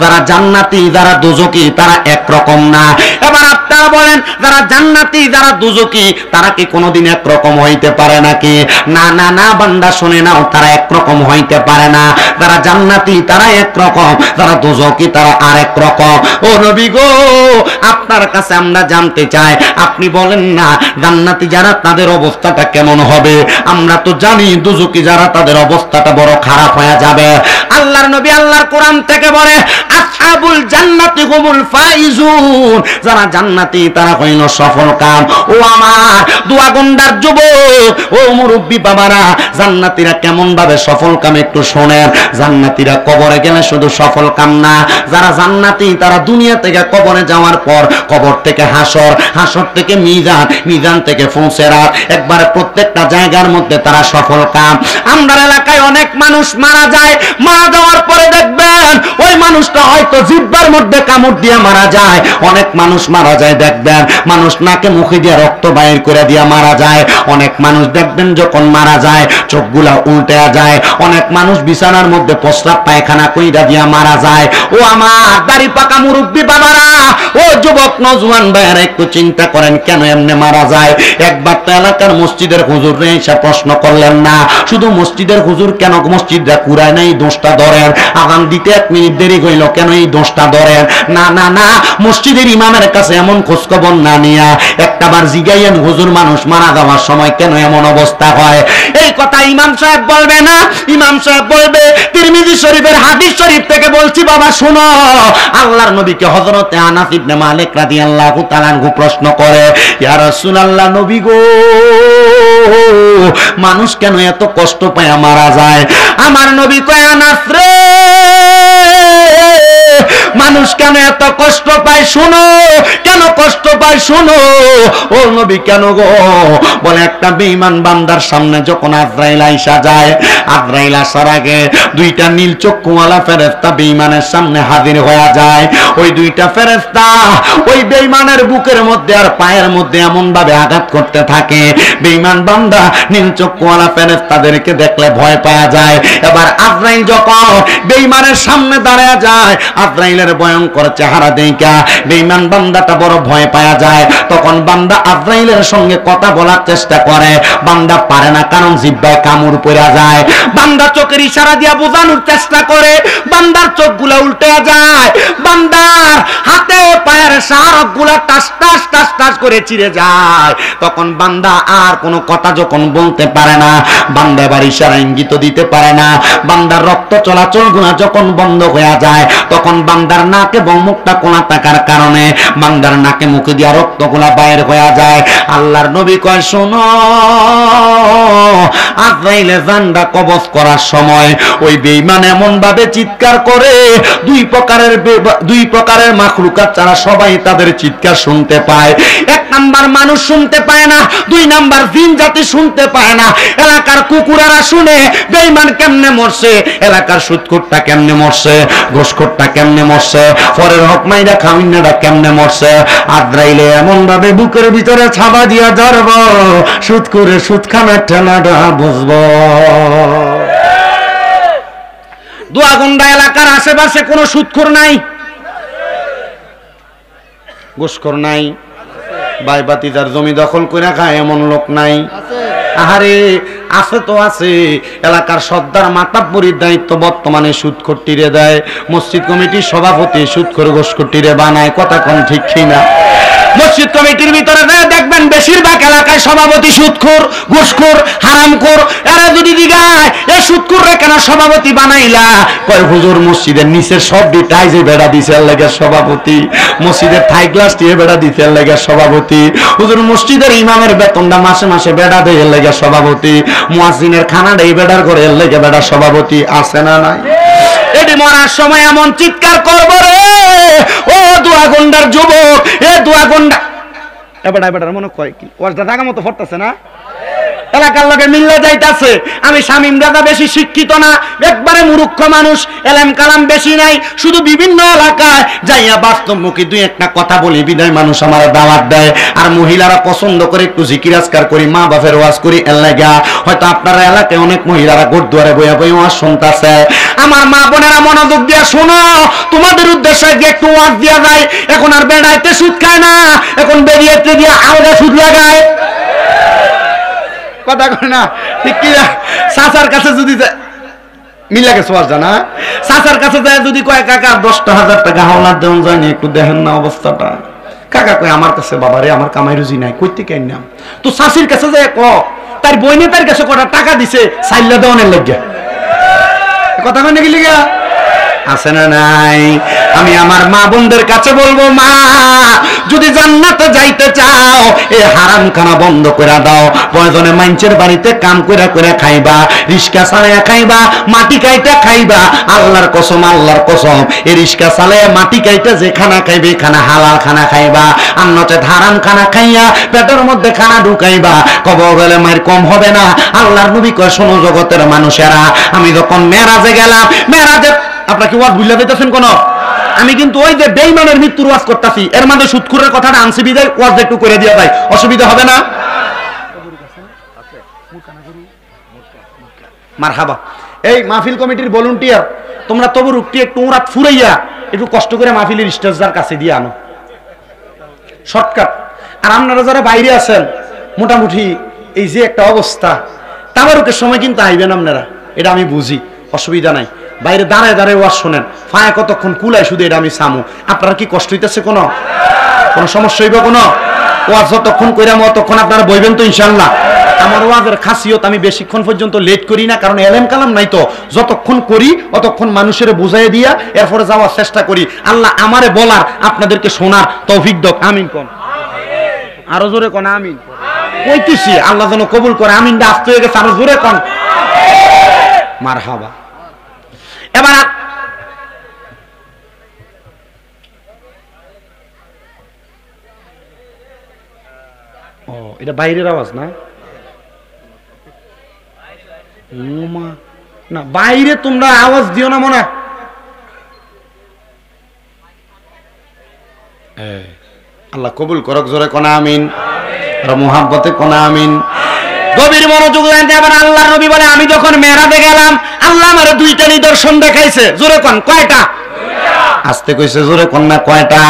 যারা জান্নাতি যারা দোজকি তারা একরকম না। এবার আপনারা বলেন, যারা জান্নাতি যারা দোজকি তারা কি কোনোদিন একরকম হইতে পারে নাকি? না না না, বান্দা শুনে নাও, তারা একরকম হইতে পারে না। যারা জান্নাতি তারা একরকম, যারা দোজকি তারা আরেক রকম। ও নবী গো, আপনার কাছে আমরা জানতে চাই, আপনি বলেন না জান্নাতি যারা তাদের অবস্থাটা কেমন হবে? আমরা তো জানি দোজকি যারা তাদের অবস্থাটা বড় খারাপ হয়ে যাবে। আল্লাহর নবী আল্লাহর কোরআন থেকে বলে আসহাবুল জান্নাতি হুমুল ফাইজুন, যারা জান্নাতি তারা হইল সফল কাম। ও আমার দুয়াগন্ডার যুবক, ও মুরব্বী বাবারা, জান্নাতীরা কেমন ভাবে সফল কাম একটু শোনেন। জান্নাতীরা কবরে গেলে শুধু সফল কাম না, যারা জান্নাতি তারা দুনিয়া থেকে কবরে যাওয়ার পর কবর থেকে হাসর, হাসর থেকে মিজান, মিজান থেকে ফুলসেরাত, একবারে প্রত্যেকটা জায়গার মধ্যে তারা সফল কাম। আমরা এলাকায় অনেক মানুষ মারা যায়, মারা যাওয়ার পরে দেখবেন ওই মানুষটা হয়তো জিহ্বার মধ্যে কামড় দিয়ে মারা যায়। অনেক মানুষ মারা যায় দেখবেন মানুষ নাকে মুখে দিয়ে রক্ত বাইর করে দিয়ে মারা যায়। অনেক মানুষ দেখবেন যখন মারা যায় চোখগুলা উল্টে যায়। অনেক মানুষ বিছানার মধ্যে প্রস্রাব পায়খানা কইরা দিয়া মারা যায়। ও আমার দাড়ি পাকা মুরব্বী বাবারা, ও যুবক নজওয়ান ভাইয়ারা, একটু চিন্তা করেন কেন এমনি মারা যায়। একবার তো এলাকার মসজিদের হুজুর এসে প্রশ্ন করলেন না, শুধু মসজিদের হুজুর কেন মসজিদটা কুরায় নাই দোষটা ধরেন, আগাম দিতে 1 মিনিট দেরি হইল কেন এই দোষটা ধরেন। না না না, মসজিদের ইমামের কাছে এমন খোঁজখবর না নিয়া একটাবার জিগাইয়েন হুজুর মানুষ মারা যাওয়ার সময় কেন এমন অবস্থা হয়। এই কথা ইমাম সাহেব বলবে না, ইমাম সাহেব বলবে তিরমিজি শরীফের হাদিস শরীফ থেকে বলছি বাবা শুনো। আল্লাহর নবীকে হযরতে আনাস ইবনে মালিক রাদিয়াল্লাহু তাআলা আনহু প্রশ্ন করে, ইয়া রাসূলুল্লাহ নবী গো, মানুষ কেন এত কষ্ট পায় মারা যায়? আমার নবী কয়, আনাস রে, মানুষ কেন এত কষ্ট পায় শুনো, কেন কষ্ট পায় শুনো। ও নবী কেন গো? বলে একটা বেঈমান বান্দার সামনে যখন আজরাইল আইসা যায়, আজরাইল আসার আগে 2টা নীল চক্ষুওয়ালা ফেরেশতা বেঈমানের সামনে হাজির হয়ে যায়। ওই 2টা ফেরেশতা ওই বেঈমানের বুকের মধ্যে আর পায়ের মধ্যে এমন ভাবে আঘাত করতে থাকে, বেঈমান বান্দা নীল চক্ষুওয়ালা ফেরেশতাদেরকে দেখলে ভয় পাওয়া যায়। এবার আজরাইল যখন বেঈমানের সামনে দাঁড়ায় যায়, আজরাইলের ভয়ঙ্কর চেহারা দেখা বেঈমান বান্দাটা বড় ভয় পাওয়া যায়। তখন বান্দা আজরাইলের সঙ্গে কথা বলার চেষ্টা করে, বান্দা পারে না, কারণ জিহ্বায় কামড় পড়ে যায়। বান্দা চোখের ইশারা দিয়া বোঝানোর চেষ্টা করে, বান্দার চোখগুলা উল্টে যায়, বান্দার হাতে পায়ের শাহরগুলা টাস টাস টাস টাস করে চিরে যায়। তখন বান্দা আর কোনো কথা যখন বলতে পারে না, বান্দা এবার ইশারা ইঙ্গিত দিতে পারে না, বান্দার রক্ত চলাচল গুলা যখন বন্ধ হয়ে যায়, তখন বান্দার নাক এবং মুখটা কোনা থাকার কারণে বান্দার নাকে মুখে দিয়া রক্তগুলা বাইর হয়ে যায়। আল্লাহর নবী কয়, শোনো, আজরাইলে জানটা কবজ করার সময় ওই বেঈমান এমন ভাবে চিৎকার করে, দুই প্রকারের মাখলুকাত ছাড়া সবাই তাদের চিৎকার শুনতে পায়। 1 নাম্বার মানুষ শুনতে পায় না, 2 নাম্বার জিন জাতি শুনতে পায় না। এলাকার কুকুরেরা শুনে বেঈমান কেমনে মরছে, এলাকার সুদখোরটা কেমনে মরছে, ঘুষখোরটা কেমনে মরছে, পরের হক মাইরা খাওয়াইনারা কেমনে মরছে। আজরাইলে এমন ভাবে বুকের ভিতরে ছাবা দিয়া ধরব, সুদখোরে সুদখানার ঠেলাটা বুঝবো। দুয়াগন্ডা এলাকার আশেপাশে কোনো সুদখোর নাই, ঘুষখোর নাই, ভাই ভাতিজার জমি দখল করে খায় এমন লোক নাই। আহারে আছে তো আছে, এলাকার সর্দার মাতাব্বরির দায়িত্ব বর্তমানে সুদখোরটিরে দেয়, মসজিদ কমিটির সভাপতি সুদখোর ঘুষখোরটিরে বানায়। কথা কোন ঠিক কিনা? মসজিদ কমিটির ভিতরে দেখবেন বেশিরভাগ এলাকায় সভাপতি সুদখোর, ঘুষখোর, হারামখোর। এরা যদি দিগায় এই সুদখোররে কেন সভাপতি বানাইলা, কয় হুজুর মসজিদের নিচের সব টাইজে বেড়া দিছে লাগে সভাপতি, মসজিদের থাই গ্লাস দিয়ে বেড়া দিতে লাগে সভাপতি, হুজুর মসজিদের ইমামের বেতনটা মাসে মাসে বেড়া দেয় লাগে সভাপতি, মুয়াজ্জিনের খানাটা এই বেড়ার করে লাগে বেড়া সভাপতি। আছে না নাই? এটি মরার সময় এমন চিৎকার করবো রে, ও দুয়াগন্ডার যুবক, এ দুয়াগন্ডা এবার এবার মনে কয় কি ওয়াজটা টাকা মতো ফটতেছে না, এলাকার লোকে মিল্লে যাইতাছে। আমি শামীম দাদা বেশি শিক্ষিত না, একবারে মূর্খ মানুষ, এলেম কালাম বেশি নাই, শুধু বিভিন্ন এলাকায় যাইয়া বাস্তবমুখী 2-1টা কথা বলি, বিদায় মানুষ আমার দাওয়াত দেয়। আর মহিলারা পছন্দ করে একটু জিকির আজকার করি, মা বাপের ওয়াজ করি। এর লাগা হয়তো আপনারা এলাকায় অনেক মহিলারা গোরদুয়ারে বইয়া বই ওয়াজ শুনতেছে। আমার মা বোনেরা মনোযোগ দিয়া শোনো, তোমাদের উদ্দেশ্যে যে একটু ওয়াজ দিয়া যায়। এখন আর বেড়াইতে সুদ খায় না, এখন বেরিয়েতে দিয়া আলাদা সুদ লাগায়। কথা কয় না ঠিক কি? চাচার কাছে যদি মিলা গেছে ওয়াজ না, চাচার কাছে যায় যদি কয় কাকা 10,000 টাকা হাওলাত দেওয়া যায়নি, একটু দেখেন না অবস্থাটা। কাকা কয় আমার কাছে বাবারে আমার কামাই রুজি নাই, কইতে কেন নাম তো চাষির কাছে যায় ক তার বইনে তার কাছে কটা টাকা দিছে সাইল্লা দেওয়ানের লাগিয়া। কথা কই নাকি লিগা আছে না নাই? আমি আমার মা বোনদের কাছে বলবো, মা যদি জান্নাতে যাইতে চাও এই হারাম খানা বন্ধ করে দাও। প্রয়োজনে মানুষের বাড়িতে কাম কইরা কইরা খাইবা, রিস্কা চালাইয়া খাইবা, মাটি কাইটা খাইবা। আল্লাহর কসম, আল্লাহর কসম, এই রিস্কা চালাইয়া মাটি কাইটা যে খানা খাইবে খানা হালাল খানা খাইবা। আর নচেত হারাম খানা খাইয়া পেটের মধ্যে খানা ঢুকাইবা, কবর গেলে মায়ের কম হবে না। আল্লাহর নবী কয়, শোনো জগতের মানুষেরা, আমি যখন মেরাজে গেলাম, মেরাজে আপনারা কি ওয়াজ বুঝলা দিতেছেন কোন? আমি কিন্তু ওই যে বেঈমানের মৃত্যুর ওয়াজ করতেছি, এর মধ্যে সুদখোরের কথাটা আনছি বিদায় ওয়াজ একটু করে দিয়া যায়, অসুবিধা হবে না? মারহাবা। এই মাহফিল কমিটির ভলান্টিয়ার, তোমরা তবু রুকটি একটু রাত ফুরাইয়া একটু কষ্ট করে মাহফিলের স্টেজটার কাছে দিয়ে আনো, শর্টকাট। আর আপনারা যারা বাইরে আছেন, মোটামুটি এই যে একটা অবস্থা, তাবারুকের সময় কিন্তু আইবেন আপনারা, এটা আমি বুঝি, অসুবিধা নাই। বাইরে দাঁড়ায় দাঁড়ায় ওয়াজ শোনেন, ফায়া কতক্ষণ কুলায় শুধু এটা আমি সামু। আপনারা কি কষ্ট হইতেছে? কোনো সমস্যা হইব? কোনো ওয়াজ যতক্ষণ কইরাম অতক্ষণ আপনারা বইবেন তো ইনশাআল্লাহ। আমার ওয়াজের খাসিয়ত, আমি বেশিক্ষণ পর্যন্ত লেট করি না, কারণ এলেম কালাম নাই তো। যতক্ষণ করি অতক্ষণ মানুষের বুঝাই দিয়া এরপরে যাওয়ার চেষ্টা করি। আল্লাহ আমারে বলার, আপনাদেরকে শোনার তৌফিক দাও। আমিন কোন, আরো জোরে কোন আমিন। কইতেছি আল্লাহ যেন কবুল করে। আমিনটা আসতে হয়ে গেছে, আরো জোরে কোন মারহাবা। এবার এটা বাইরের আওয়াজ না? না বাইরে তোমরা আওয়াজ দিও না মনে। আল্লাহ কবুল করক, জোরে কোন আমিন, আর মুহাব্বতে কোন আমিন। গভীর মনোযোগ দেন। এবার আল্লাহর নবী বলে, আমি যখন মেরাজে গেলাম আল্লাহ আমারে দুইটা নিদর্শন দেখাইছে। জোরে কোন কয়টা? আস্তে কইছে, জোরে কোন না কয়টা?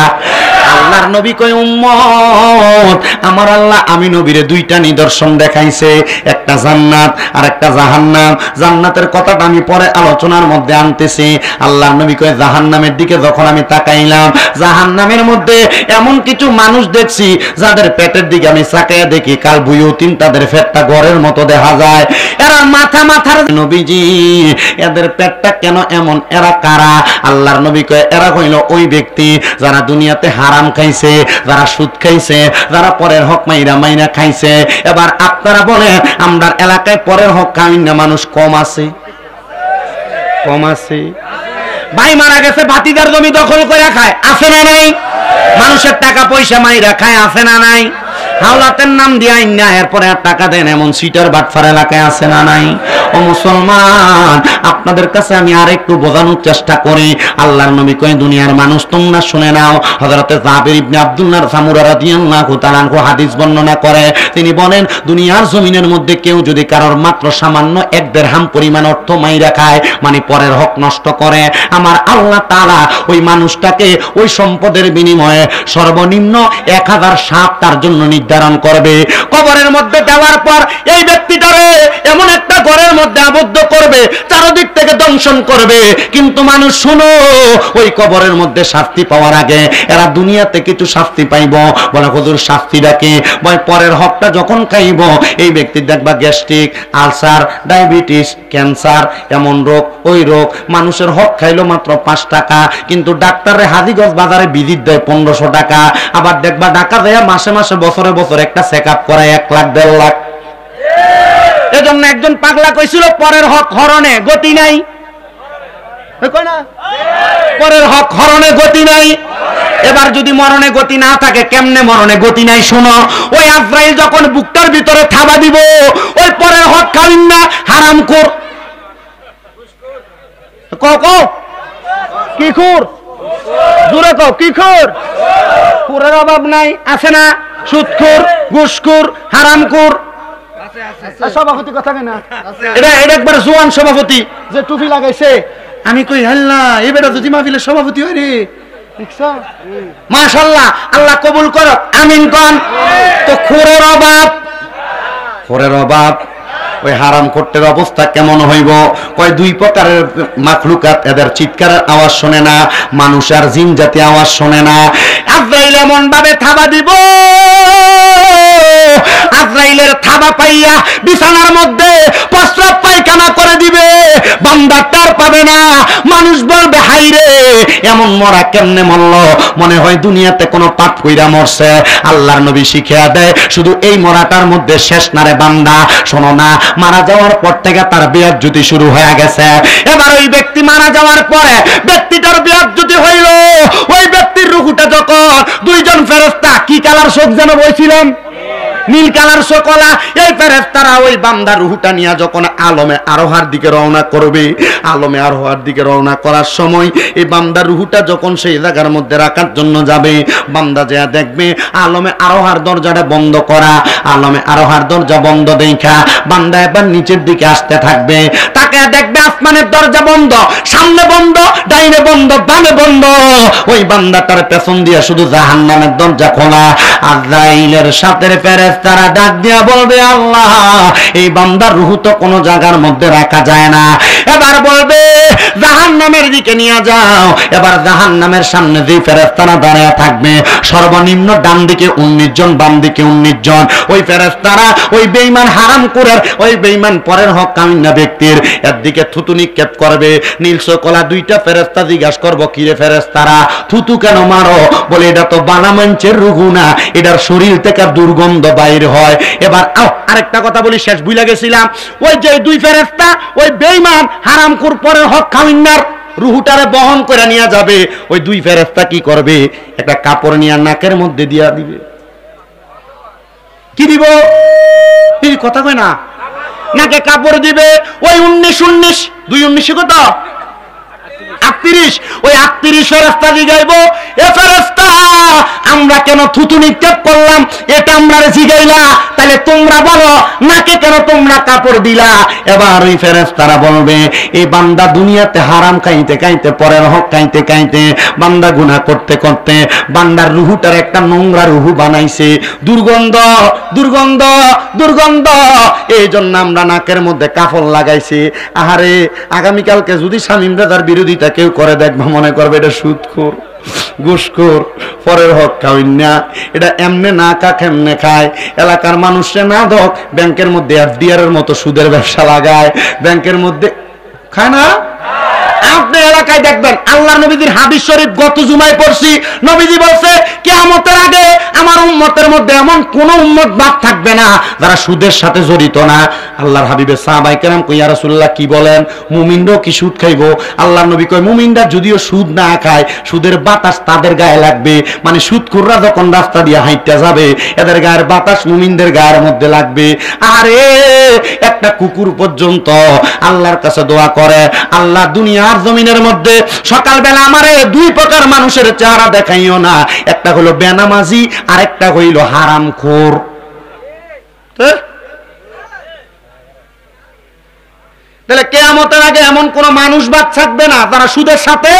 আল্লাহর নবী কয়, উম্মত আমার আল্লাহ আমি নবীরে দুইটা নিদর্শন দেখাইছে, একটা জান্নাত আর একটা জাহান্নাম। জান্নাতের কথাটা আমি পরে আলোচনার মধ্যে আনতেছি। আল্লাহর নবী কয়, জাহান্নামের দিকে যখন আমি তাকাইলাম, জাহান্নামের মধ্যে এমন কিছু মানুষ দেখছি যাদের পেটের দিকে আমি তাকায়া দেখি কাল বুয়ুতিন, তাদের পেটটা ঘরের মতো দেখা যায়। এরা মাথার নবীজি, এদের পেটটা কেন এমন? এরা কারা? আল্লাহর নবী কয়, এরা হইল ওই ব্যক্তি যারা দুনিয়াতে হারাম খাইছে, যারা সুদ খাইছে, যারা পরের হক মাইরা খাইছে। এবার আপনারা বলেন, আমরা এলাকায় পরের হক খাই না মানুষ কম আছে? কম আছে? ভাই মারা গেছে, ভাতিজার জমি দখল করে খায়, আছে না নাই? মানুষের টাকা পয়সা মাইরা খায়, আছে না নাই? হাওলাতের নাম দিয়ে আইন না, এরপরে আর টাকা দেন, এমন সিটার বাটফার এলাকায় আছে না নাই? ও মুসলমান, আপনাদের কাছে আমি আর একটু বোঝানোর চেষ্টা করি। আল্লাহর নবী কয়, দুনিয়ার মানুষ তোমরা শুনে নাও। হযরতে জাবির ইবনে আব্দুল্লাহ সামুরা রাদিয়াল্লাহু তাআলা আনহু হাদিস বর্ণনা করে, তিনি বলেন, দুনিয়ার জমিনের মধ্যে কেউ যদি কারোর মাত্র সামান্য 1 দিরহাম পরিমাণ অর্থ মাইরা খায়, মানে পরের হক নষ্ট করে, আমার আল্লাহ তাআলা ওই মানুষটাকে ওই সম্পদের বিনিময়ে সর্বনিম্ন 1000 সাপ তার জন্য নির্ধারণ করবে। কবরের মধ্যে দেওয়ার পর এই ব্যক্তিটারে এমন একটা ঘরের মধ্যে আবদ্ধ করবে, চারদিক থেকে দংশন করবে। কিন্তু মানুষ শুনো, ওই কবরের মধ্যে শাস্তি পাওয়ার আগে এরা দুনিয়াতে কিছু শাস্তি পাইব। বলে, হুজুর শাস্তিটা কি? বয়, পরের হকটা যখন খাইব এই ব্যক্তি দেখবা গ্যাস্ট্রিক, আলসার, ডায়াবেটিস, ক্যান্সার, এমন রোগ ওই রোগ। মানুষের হক খাইলো মাত্র 5 টাকা, কিন্তু ডাক্তারে হাজিগঞ্জ বাজারে ভিজিট দেয় 1500 টাকা। আবার দেখবা ঢাকা যায় মাসে মাসে বছরে বছর একটা চেক আপ করায় 1 লাখ 1.5 লাখ। এজন্য একজন পাগলা কইছিল, পরের হক হরণে গতি নাই। পরের হক হরণে গতি নাই। এবার যদি মরণে গতি না থাকে, কেমনে মরণে গতি নাই? শোনো, ওই আজরাইল যখন বুকটার ভিতরে থাবা দিব, ওই পরের হক খাইন না, হারামখোর। কি খুর? জোরে কও, কি খুর? খুরের অভাব নাই, আছে না? সুদখোর, ঘুষখোর, হারামখোর। সভাপতি কথা কেনা, এটা একবার জোয়ান সভাপতি যে টুপি লাগাইছে। আমি কই, আল্লাহ এবারে যদি মাহফিলের সভাপতি হয় রে, মাশাআল্লাহ, আল্লাহ কবুল করো, আমিন কোন। তো খুরের অভাব, ওই হারাম করতের অবস্থা কেমন হইব? কয়, 2 প্রকারের মাখলুকাত, এদের চিৎকারের আওয়াজ শোনে না, মানুষ আর জিন জাতি আওয়াজ শোনে না। আজরাইল এমন ভাবে থাবা দিব, আজরাইলের থাবা পাইয়া বিছানার মধ্যে প্রস্রাব পায়খানা করে দিবে, বান্দা তার পাবে না। মানুষ বলবে হাই রে এমন মরা কেমনে মরল, মনে হয় দুনিয়াতে কোনো পাপ কইরা মরছে। আল্লাহর নবী শিখিয়া দেয় শুধু এই মরাটার মধ্যে শেষ না রে বান্দা, শোনো না, মারা যাওয়ার পর থেকে তার বেয়াজ্জতি শুরু হয়ে গেছে। এবার ওই ব্যক্তি মারা যাওয়ার পরে ব্যক্তিটার বেয়াজ্জতি হইল, ওই ব্যক্তির রূহটা যখন দুইজন ফেরেশতা কি কালার শোক যেন বলছিলেন, নীল কালার সকলা, এই ফেরেশতারা ওই বান্দার রূহটা নিয়ে যখন আলমে আরোহার দিকে রওনা করবে, আলমে আরোহার দিকে রওনা করার সময় এই বান্দার রূহটা যখন সেই জায়গার মধ্যে রাখার জন্য যাবে, বান্দা যা দেখবে আলমে আরোহার দরজাটা বন্ধ করা, আলমে আরোহার দরজা বন্ধ দেখা বান্দা এবার নিচের দিকে আসতে থাকবে, তাকে দেখবে আসমানের দরজা বন্ধ, সামনে বন্ধ, ডাইনে বন্ধ, বামে বন্ধ, ওই বান্দাটার পেছন দিয়ে শুধু জাহান্নামের দরজা খোলা। আজরাইলের সাথে ফেরেশতারা ডাক দিয়া বলবে আল্লাহ এই বান্দার রূহ তো কোনো জায়গার মধ্যে রাখা যায় না, এবার বলবে জাহান্নামের দিকে নিয়ে যাও। এবার জাহান্নামের সামনে যে ফেরেশতারা দাঁড়ায় থাকবে, সর্বনিম্ন ডান দিকে 19 জন, বাম দিকে 19 জন, ওই ফেরেশতারা ওই বেঈমান হারামখোরের, ওই বেঈমান পরের হক কামিনা ব্যক্তির এর দিকে থুতু নিক্ষেপ করবে। নীলস কলা দুইটা ফেরেশতা জিজ্ঞাসা করবো কিরে ফেরেশতারা থুতু কেন মারো? বলে এটা তো বানামাঞ্চের রূহ না, এটার শরীর থেকে দুর্গন্ধ বাইর হয়। এবার আরেকটা কথা বলি, শেষ ভুলে গেছিলাম, ওই যে দুই ফেরেশতা ওই বেঈমান হারামখোর পরের হক কামিনার রূহটারে বহন করে নিয়ে যাবে, ওই দুই ফেরেশতা কি করবে, একটা কাপড় নিয়ে নাকের মধ্যে দিয়া দিবে। কি দিব? এই কথা কয় না, নাকে কাপড় দিবে। ওই 19 2 19 কত 38, ওই 38 ফেরেশতা জিগাইবো এ ফেরেশতা আমরা কেন থুতু নিক্ষেপ করলাম এটা আমরা জিগাইলা, তাহলে তোমরা বলো নাকে কেন তোমরা কাপড় দিলা? এবার ওই ফেরেশতারা বলবে এই বান্দা দুনিয়াতে হারাম খাইতে খাইতে পরের হক খাইতে খাইতে বান্দা গুনাহ করতে করতে বান্দার রূহটার একটা নোংরা রূহ বানাইছে, দুর্গন্ধ দুর্গন্ধ দুর্গন্ধ, এই জন্য আমরা নাকের মধ্যে কাপড় লাগাইছি। আহারে আগামীকালকে যদি শামীম রাজার বিরোধিতা কেউ করে দেখবা মনে করবে এটা সুদখোর ঘুষখোর পরের হক খাওয়াই না, এটা এমনে না কা কেমনে খায়, এলাকার মানুষে না দক ব্যাংকের মধ্যে এফডিআর এর মতো সুদের ব্যবসা লাগায়, ব্যাংকের মধ্যে খায় না। আপনি এলাকায় দেখবেন আল্লাহর নবীজির হাদিস শরীফ গত জুমায় পড়ছি, নবীজি বলছে কিয়ামতের আগে আমার উম্মতের মধ্যে এমন কোন উম্মত বাদ থাকবে না যারা সুদের সাথে জড়িত না। আল্লাহর হাবিবের সাহাবায়ে কেরাম কই ইয়া রাসূলুল্লাহ কি বলেন, মুমিনরাও কি সুদ খাইবো? আল্লাহর নবী কয় মুমিনরা যদিও সুদ না খায় সুদের বাতাস তাদের গায়ে লাগবে, মানে সুদখোররা যখন রাস্তা দিয়ে হাঁটতে যাবে এদের গায়ের বাতাস মুমিনদের গায়ের মধ্যে লাগবে। আরে একটা কুকুর পর্যন্ত আল্লাহর কাছে দোয়া করে আল্লাহ দুনিয়ার জমিনের মধ্যে সকালবেলা আমারে দুই প্রকার মানুষের চেহারা দেখাইও না, একটা হলো বেনামাজি আর একটা হইল হারামখোর। তাহলে কিয়ামতের আগে এমন কোন মানুষ বাদ থাকবে না যারা সুদের সাথে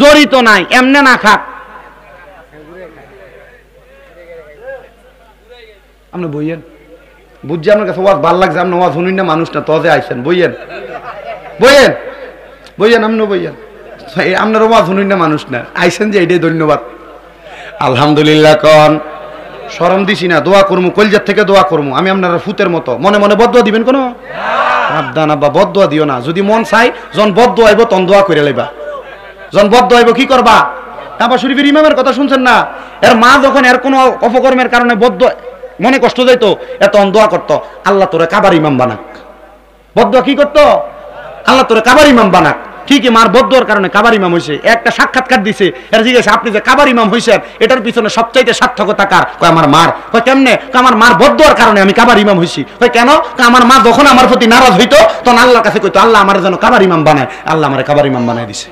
জড়িত নাই, এমনে না খাক। আপনি বইয়েন বুঝছি আপনার কাছে ওয়াজ ভাল লাগছে, আপনি ওয়াজ শুনুন না, মানুষ না তজে আইসেন, বইয়েন বইয়েন বইয়েন, আপনি বইয়েন, আপনার ওয়াজ শুনুন না, মানুষ না আইসেন যে এটাই ধন্যবাদ। আলহামদুলিল্লাহ কন শরম দিছি না, দোয়া করমু কলজার থেকে দোয়া করমু। আমি আপনার ফুতের মতো মনে মনে বদদোয়া দিবেন কোনো? সাবধান আব্বা, বদদোয়া দিও না। যদি মন চাই যখন বদদোয়া আইব তখন দোয়া করে লাইবা, যখন বদদোয়া আইব কি করবা? কাবা শরীফের ইমামের কথা শুনছেন না, এর মা যখন এর কোনো অপকর্মের কারণে বদদোয়া মনে কষ্ট যাইতো এত দোয়া করতো আল্লাহ তোরে কাবার ইমাম বানাক। বদদোয়া কি করতো? আল্লাহ তোরে কাবার ইমাম বানাক। ঠিকই মার বদদোয়ার কারণে কাবার ইমাম হইছে। একটা সাক্ষাৎকার দিছে, এর জিজ্ঞাসা আপনি যে কাবার ইমাম হইছেন এটার পিছনে সবচাইতে সার্থকতা কার? কয় আমার মার। কয় কেমনে? আমার মার বদদোয়ার কারণে আমি কাবার ইমাম হইছি। কয় কেন? আমার মা যখন আমার প্রতি নারাজ হইতো তখন আল্লাহর কাছে কইতো আল্লাহ আমার যেন কাবার ইমাম বানায়, আল্লাহ আমারে কাবার ইমাম বানায় দিছে।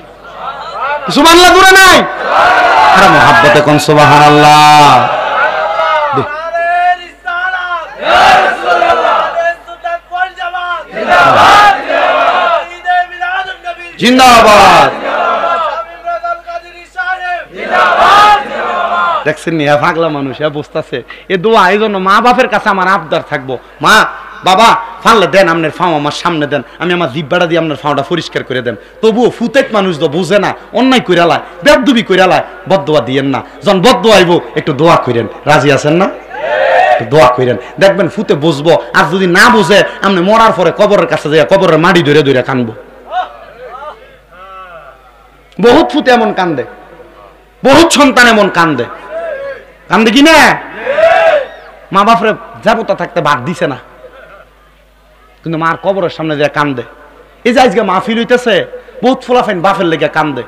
সুবহানাল্লাহ দূরে নাই, আরে মুহাব্বতে কোন সুবহানাল্লাহ। জিন্দাবাদ। দেখছেন নি পাগলা মানুষ বুঝতেছে এ দোয়া, এই জন্য মা বাপের কাছে আমার আবদার থাকবো, মা বাবা ফানলে দেন, আপনার ফাও আমার সামনে দেন, আমি আমার জিব্বাটা দিয়ে আপনার ফাওটা পরিষ্কার করে দেন। তবুও ফুতেক মানুষ তো বুঝে না, অন্যায় কইরা লায়, বেদবি কইরা লায়, বদদোয়া দিয়েন না। যখন বদদোয়া আইব একটু দোয়া করেন, রাজি আছেন না? দোয়া করেন, দেখবেন ফুতে বুঝবো। আর যদি না বুঝে, আপনি মরার পরে কবরের কাছে যাই কবরের মাটি ধরে ধরে কানবো। বহুত ফুতে এমন কান্দে, বহুত সন্তান এমন কান্দে, কান্দে কি না? মা বাপরে যাবতা থাকতে ভাত দিছে না, কিন্তু মার কবরের সামনে দিয়ে কান্দে। এই যে আজকে মাহফিল হইতেছে, বহুত ফোলাফাইন বাপের লেগে কান্দে।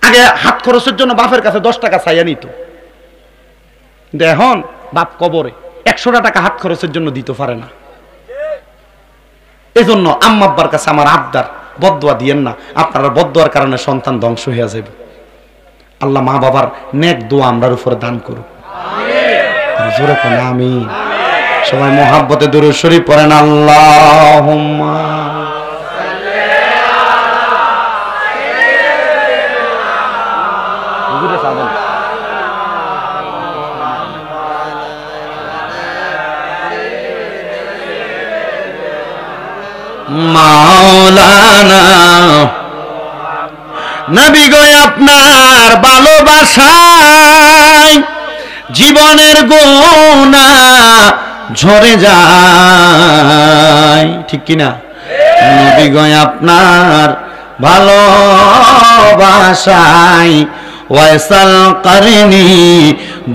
আগে হাত খরচের জন্য বাপের কাছে 10 টাকা চাইয়া নিত, কিন্তু এখন বাপ কবরে 100 টাকা হাত খরচের জন্য দিতে পারে না। এই জন্য আম্মা আব্বার কাছে আমার আবদার, বদদোয়া দিয়েন না। আপনারা বদদোয়ার কারণে সন্তান ধ্বংস হয়ে যাবে। আল্লাহ মা বাবার নেক দোয়া আমরার উপরে দান করুক। জোরে কোন আমিন। সবাই মোহাব্বতে দুরূদ শরীফ পড়েন, আল্লাহুম্মা মাওলানা নবী গো আপনার ভালোবাসায় জীবনের গোনা ঝরে যায়, ঠিক কিনা? নবী গো আপনার ভালোবাসায় ওয়াইসাল করনি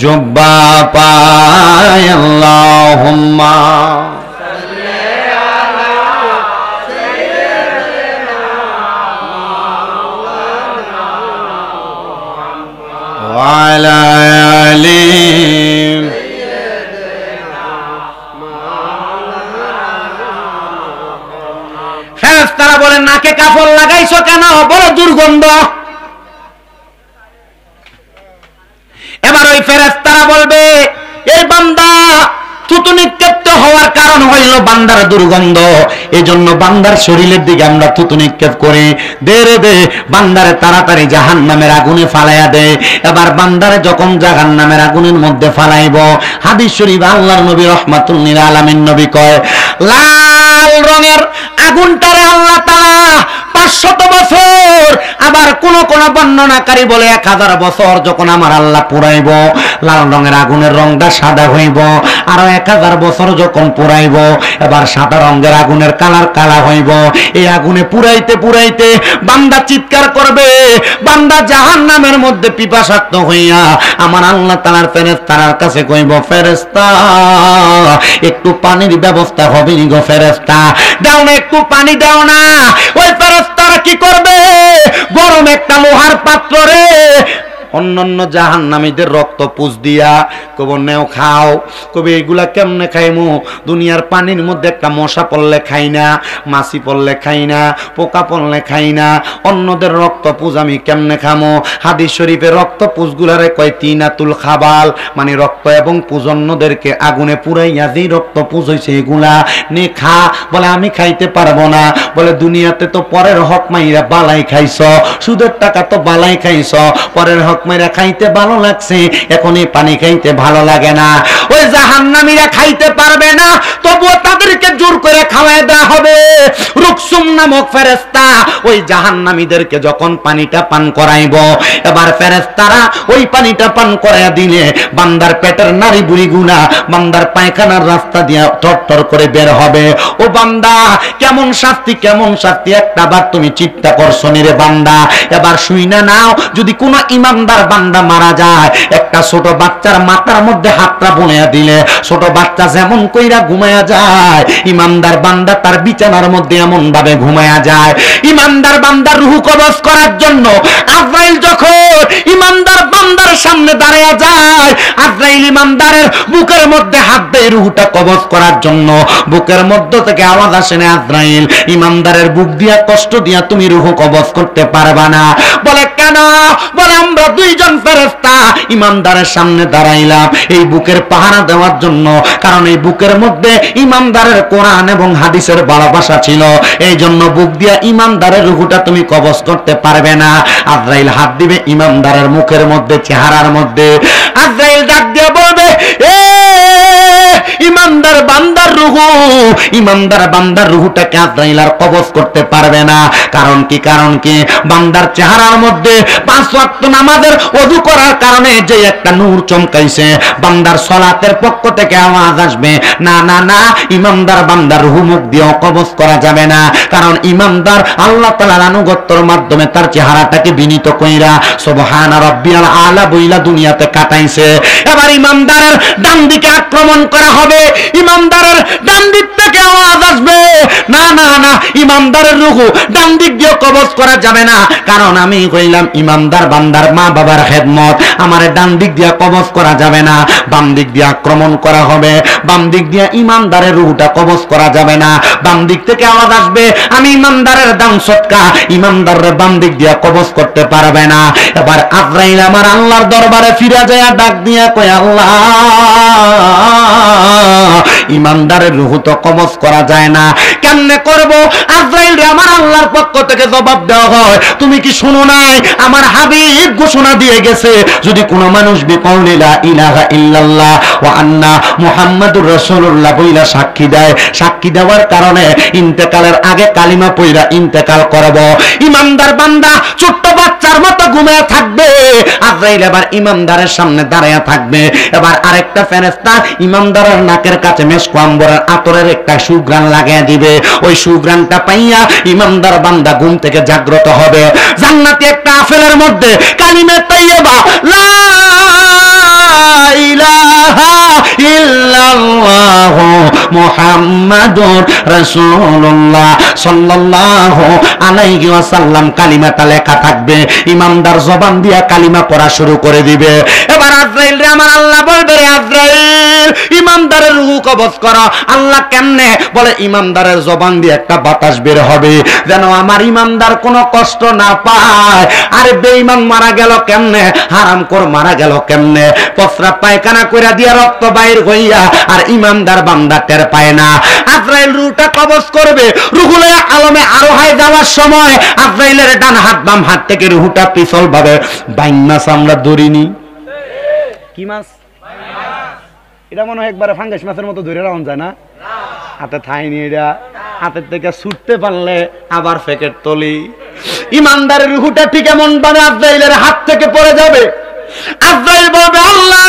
জুব্বা পায়, আল্লাহুম্মা ওয়ালা আলি। ফেরেশতারা বলেন, নাকে কাপড় লাগাইছো কেন? বড় দুর্গন্ধ। এবার ওই ফেরেশতারা বলবে, এই বান্দা থুতু নিক্ষেপ হওয়ার কারণ হইল বান্দার দুর্গন্ধ, এজন্য বান্দার শরীরের দিকে আমরা থুতু নিক্ষেপ করি। দে রে দে, বান্দারে তাড়াতাড়ি জাহান্নামের আগুনে ফালাইয়া দে। এবার বান্দারে যখন জাহান্নামের আগুনের মধ্যে ফালাইব, হাদিস শরীফ আল্লাহর নবী রাহমাতুল লিল আলামিন নবী কয়, লাল রঙের আগুনটারে আল্লাহ তাআলা 500 বছর, আবার কোন কোন বর্ণনাকারী বলে 1000 বছর যখন আমার আল্লাহ পুরাইব, লাল রঙের আগুনের রংটা সাদা হইব। আরো 1000 বছর যখন পুরাইব, এবার সাদা রঙের আগুনের কালার কালা হইব। এই আগুনে পুরাইতে পুরাইতে বান্দা চিৎকার করবে, বান্দা জাহান্নামের মধ্যে পিপাসার্ত হইয়া আমার আল্লাহ তাআলার ফেরেশতার কাছে কইব, ফেরেশতা একটু পানির ব্যবস্থা হবে নি গো ফেরেশতা, দাও না একটু পানি দাও না। ওই ফেরেশতারা কি করবে? গরম একটা লোহার পাত্র রে অন্যান্য জাহান্নামীদের রক্ত পুষ দিয়া কব নেও খাও। কবে এগুলা কেমনে খাইমু? দুনিয়ার পানির মধ্যে একটা মশা পড়লে খাই না, মাছি পড়লে খাই না, পোকা পড়লে খাই না, অন্যদের রক্ত পুষ আমি কেমনে খামো? হাদিস শরীফে রক্ত পুষগুলারে কয় তিনাতুল খাবাল, মানে রক্ত এবং পুষ অন্যদেরকে আগুনে পুরাইয়া যেই রক্ত পুষ হইছে এগুলা নে খা। বলে আমি খাইতে পারবো না। বলে দুনিয়াতে তো পরের হক মাইরা বালাই খাইছ, সুদের টাকা তো বালাই খাইছ, পরের হক মাইরা খাইতে ভালো লাগছে, এখন এই পানি খাইতে ভালো লাগে না। ওই জাহান্নামীরা খাইতে পারবে না, তবুও তাদেরকে জোর করে খাওয়ায় দেওয়া হবে। রুকসুম নামক ফেরেশতা ওই জাহান্নামীদেরকে যখন পানিটা পান করাইব, এবার ফেরেশতারা ওই পানিটা পান করাইয়া দিলে বান্দার পেটের নারী বুড়ি গুনা বান্দার পায়খানার রাস্তা দিয়ে টরটর করে বের হবে। ও বান্দা, কেমন শাস্তি, কেমন শাস্তি একটা বার তুমি চিন্তা করছো নি রে বান্দা? এবার শুই না নাও, যদি কোনো ইমানদার বান্দা মারা যায়, একটা ছোট বাচ্চার মাথার মধ্যে হাতটা বুলাইয়া দিলে ছোট বাচ্চা যেমন কইরা ঘুমায়া যায়, ইমানদার বান্দা তার বিছানার মধ্যে এমন ভাবে ঘুমায়া যায়। ইমানদার বান্দার রূহ কবজ করার জন্য আজরাইল যখন ইমানদার বান্দার সামনে দাঁড়ায়া যায়, আজরাইল ইমানদারের বুকের মধ্যে হাত দেয় রূহটা কবজ করার জন্য। বুকের মধ্য থেকে আওয়াজ আসে না, আজরাইল ইমানদারের বুক দিয়া কষ্ট দিয়া তুমি রূহ কবজ করতে পারবা না। বলে কেন? বলে আমরা দুইজন ফেরেশতা ইমানদারের সামনে দাঁড়াইলাম এই বুকের পাহারা দেওয়ার জন্য, কারণ এই বুকের মধ্যে ইমানদারের কোরআন এবং হাদিসের ভালোবাসা ছিল, এই জন্য বুক দিয়া ইমানদারের রূহটা তুমি কবজ করতে পারবে না। আজরাইল হাত দিবে ইমানদারের মুখের মধ্যে, চেহারার মধ্যে। আজরাইল ডাক দিয়ে বলবে, এ ইমানদার বান্দার রূহ, ইমানদার বান্দার রূহটাকে আজরাইল আর কবজ করতে পারবে না। কারণ কি বান্দার চেহারার মধ্যে 5 ওয়াক্ত নামাজের ওযু করার কারণে যে একটা নূর চমকাইছে, বান্দার সালাতের পক্ষ থেকে আওয়াজ আসবে, না না না, ইমানদার বান্দার রূহ মুখ দিয়ে কবজ করা যাবে না। কারণ ইমানদার আল্লাহ তাআলার আনুগত্যের মাধ্যমে তার চেহারাটাকে বিনীত কইরা সুবহান রাব্বিয়াল আলা বইলা দুনিয়াতে কাটাইছে। এবার ইমানদারের ডান দিকে আক্রমণ করা হবে, ইমানদারের ডান দিক থেকে আওয়াজ আসবে, না না না, ইমানদারের রূহ ডান দিক দিয়ে কবজ করা যাবে না। কারণ আমি কইলাম ইমানদার বান্দার মা বাবার খেদমত, আমার ডান দিক দিয়ে কবজ করা যাবে না, বাম দিক দিয়ে আক্রমণ করা হবে। বাম দিক দিয়ে ইমানদারের রূহটা কবজ করা যাবে না। বাম দিক থেকে আওয়াজ আসবে, আমি ইমানদারের দান সদকা, ইমানদারের বাম দিক দিয়ে কবজ করতে পারবে না। এবার আজরাইল আমার আল্লাহর দরবারে ফিরে যায়, ডাক দিয়া কয়, আল্লাহ, ইমানদারের রূহ তো কবজ করা যায় না, কেমনে করব? আজরাইল রে আমার আল্লাহর পক্ষ থেকে জবাব দেওয়া হয়, তুমি কি শুনো নাই? আমার হাবিব ঘোষণা দিয়ে গেছে, যদি কোনো মানুষ বিকৌলি লা ইলাহা ইল্লাল্লাহ ওয়া আন্না মুহাম্মাদুর রাসূলুল্লাহ বইলা সাক্ষী দেয়, সাক্ষী দেওয়ার কারণে ইন্তেকালের আগে কালিমা পড়া ইন্তেকাল করব, ইমানদার বান্দা ছোট্ট বাচ্চার মতো ঘুমিয়ে থাকবে। আজরাইল এবার ইমানদারের সামনে দাঁড়ায়া থাকবে। এবার আরেকটা ফেরেশতা ইমানদারের নাকের কাছে মেশক আম্বরের আতরের একটা সুঘ্রাণ লাগিয়ে দিবে। ওই সুঘ্রাণটা পাইয়া ইমানদার বান্দা ঘুম থেকে জাগ্রত হবে। জান্নাতি একটা আপেলের মধ্যে কালিমা তাইয়্যিবা লা ইলাহা ইল্লাল্লাহু মুহাম্মাদুর রাসূলুল্লাহ সাল্লাল্লাহু আলাইহি ওয়াসাল্লাম কালিমাটা লেখা থাকবে। ইমানদার জবান দিয়া কালিমা পড়া শুরু করে দিবে। এবার আজরাইল রে আমার আল্লাহ বলবে, রে আজরাইল, ইমানদারের রূহ কবজ করো। আল্লাহ কেমনে? বলে, ইমানদারের জবান দিয়ে একটা বাতাস বের হবে, যেন আমার ইমানদার কোনো কষ্ট না পায়। আরে বেঈমান মারা গেল কেমনে? হারামখোর মারা গেল কেমনে? প্রস্রাব পায়খানা কইরা দিয়া রক্ত বাইর হইয়া, আর ইমানদার বান্দা টের পায় না। আজরাইল রূহটা কবজ করবে। রূহুল আলমে আরোহায় যাওয়ার সময় আজরাইলের ডান হাত বাম হাত থেকে রূহটা পিছল ভাবে বাইন মাছ আমরা ধরিনি। কি মাছ? এটা মনে হয় একবারে ফাঙ্গাস মাছের মতো ধরে রাখা যায় না, হাতে থাইনি। এটা হাতের থেকে ছুটতে পারলে আবার প্যাকেট তলি। ইমানদারের রূহটা ঠিক এমন ভাবে আজরাইলের হাত থেকে পড়ে যাবে। আজরাইল বলবে, আল্লাহ,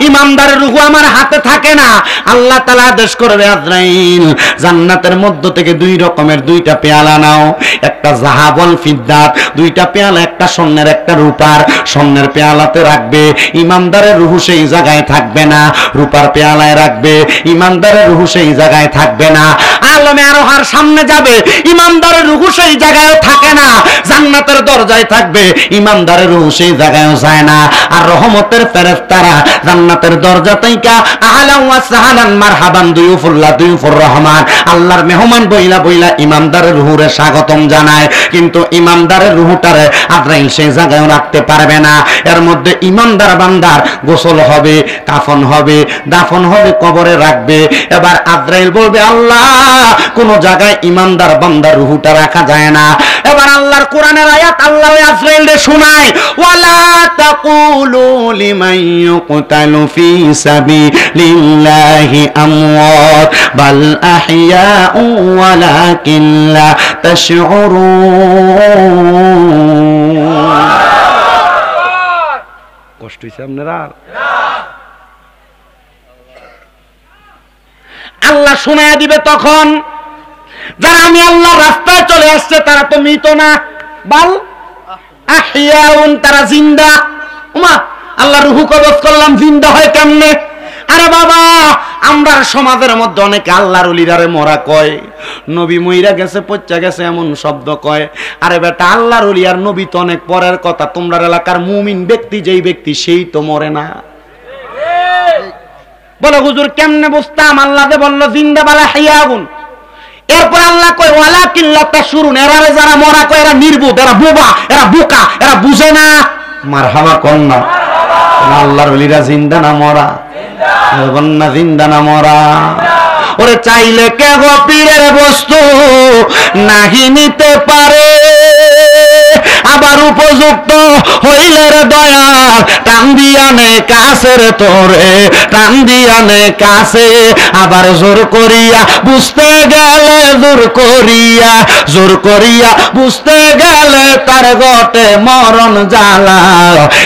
ইমানদারের রূহ আমার হাতে থাকে না। আল্লাহ তাআলা আদেশ করবে, আজরাইল, জান্নাতের মধ্য থেকে 2 রকমের 2টা পেয়ালা নাও, একটা যাহাবল ফিদ্দাত, 2টা পেয়ালা, একটা স্বর্ণের একটা রূপার। স্বর্ণের পেয়ালাতে রাখবে, ইমানদারের রূহ সেই জায়গায় থাকবে না। রূপার পেয়ালায় রাখবে, ইমানদারের রূহ সেই জায়গায় থাকবে না। আলমে আরোহার সামনে যাবে, ইমানদারের রূহ সেই জায়গায় থাকে না। জান্নাতের দরজায় থাকবে, ইমানদারের রূহ সেই জায়গায়ও যায় না। আর রহমতের ফেরেশতারা জান্নাতের দরজা থেকে আহলান ওয়া সাহলান মারহাবান দুয়ুফুল্লাহ দুয়ুফুর রহমান, আল্লাহর মেহমান বইলা বইলা ইমানদারের রূহরে স্বাগতম জানায়। কিন্তু ইমানদারের রূহটারে আজরাইল সেই জায়গায় রাখতে পারবে না। এর মধ্যে ইমানদার বান্দার গোসল হবে, কাফন হবে, দাফন হবে, কবরে রাখবে। এবার আজরাইল বলবে, আল্লাহ, কোন জায়গায় ইমানদার বান্দার রূহটা রাখা যায় না। এবার আল্লাহর কোরআনের আয়াত আল্লাহ আজরাইলকে শোনায়, ওয়ালা তাকুলু লিমান ইউকতালু ফি সাবিলিল্লাহি আমওয়াত বাল আহইয়াউ ওয়ালাকিন লা তাশউরুন। কষ্ট হইছে আপনারা? আল্লাহ শোনায়া দিবে তখন, যারা আমি আল্লাহর রাস্তায় চলে আসছে তারা তো মৃত না, বাল আহইয়াউন, তারা জিন্দা। ওমা, আল্লাহ রূহ কবজ করলাম, জিন্দা হয় কেমনে? আরে বাবা, আমরা সমাজের মধ্যে অনেকে আল্লাহর ওলিরারে মরা কয়, নবী মইরা গেছে, পচ্চা গেছে, এমন শব্দ কয়। আরে বেটা, আল্লাহর ওলি আর নবী তো অনেক পরের কথা। তোমরা এলাকার মুমিন ব্যক্তি যেই ব্যক্তি, সেই তো মরে না। বলে, হুজুর কেমনে বুঝতাম? আল্লাহ যে বললো জিন্দা বালা হাইয়াগুন। এরপর আল্লাহ কয়, ওয়ালাকিন লা তাশউরুন, এরা যারা মরা কয় এরা নির্বোধ, এরা বোবা, এরা বোকা, এরা বুঝে না। মারহাবা কোন না? আল্লাহর ওলিরা জিন্দা না মরা? জিন্দা। জিন্দা না মরা? ওরে চাইলে কে গো পীরের বস্তু নাহি নিতে পারে, আবার উপযুক্ত হইলে রে দয়াল টান দিয়ানে কাছের তোরে, টান দিয়ানে কাছে। আবার জোর করিয়া বুঝতে গেলে, জোর করিয়া, জোর করিয়া বুঝতে গেলে তার গটে মরণ জ্বালা।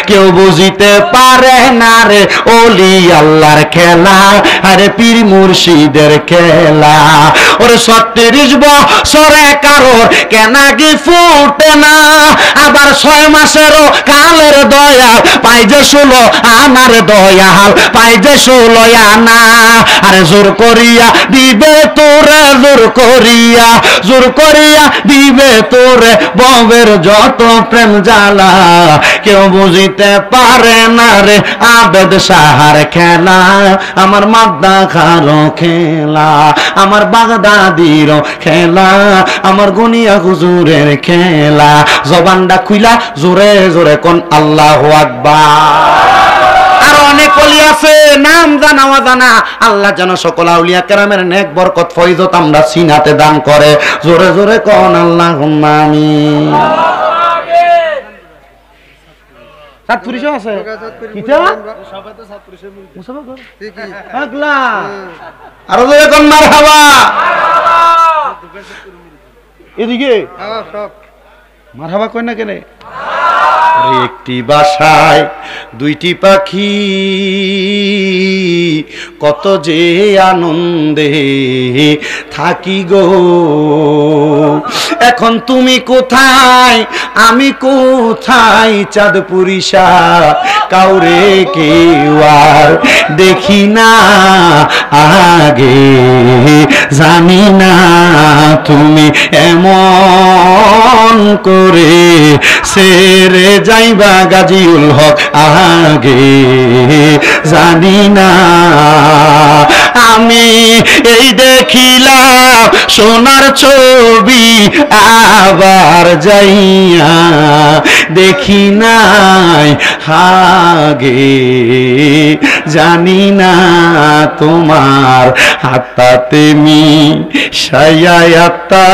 কেউ বুঝিতে পারে না রে ওলি আল্লাহর খেলা, আরে পীর মুর্শিদের খেলা। ওরে 36 বছরে কারোর কেনাকি ফুটে না, আবার 6 মাসেরও কালের দয়াল পাই যে 16 আনার দয়াল, পাই যে 16 আনা। আরে জোর করিয়া দিবে তোরে, জোর করিয়া, জোর করিয়া দিবে তোরে ববের যত প্রেম জ্বালা। কেউ বুঝিতে পারে না রে আবেদ সাহার খেলা, আমার মাদ্দা খালো খেলা, আমার বাগদাদির খেলা, আমার গুনিয়া হুজুরের খেলা। জবানটা খুইলা জোরে জোরে কোন আল্লাহু আকবার। আর অনেক ওলি আছে নাম জানা অজানা, আল্লাহ যেন সকল আউলিয়া কেরামের নেক বরকত ফয়জত আমরা সিনাতে দান করে। জোরে জোরে কোন আল্লাহুম্মা আমিন। সাতপুরিশও আছে কিটা সবাই তো সাতপুরিশে মুসাফা কর ঠিক কি আগলা আর জোরে কোন মারহাবা। এদিকে সব মারহাবা কই না কেনে? একটি বাসায় দুইটি পাখি কত যে আনন্দে থাকি গো। এখন তুমি কোথায় আমি কোথায়, চাঁদপুরি শাহ কাউরে কেউ আর দেখি না আগে, জানি না তুমি এমন করে সেরে যাইবা গাজীউল হক আগে, জানি না। আমি এই দেখিলাম সোনার ছবি আবার যাইয়া দেখি নাই আগে, জানি না তোমার হাতাতে মি সায়াতা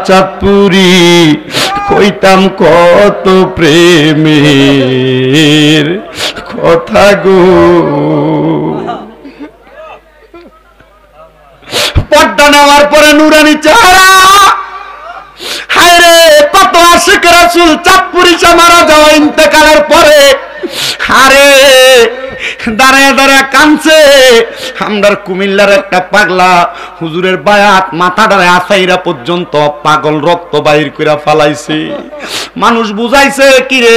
চাঁদপুরি কইতাম কত প্রেমের কথা গো। পর্দা নেওয়ার পরে নুরানি চেহারা, হায় রে কত আশিক রাসূল চাঁদপুরি মারা যাওয়া ইন্তেকালের পরে আরে দাঁড়ায় দাঁড়ায় কাঁদছে। আমরার কুমিল্লার একটা পাগলা হুজুরের বায়াত মাথাটারে আসাইরা পর্যন্ত পাগল রক্ত বাহির কইরা ফালাইছে। মানুষ বুঝাইছে কি রে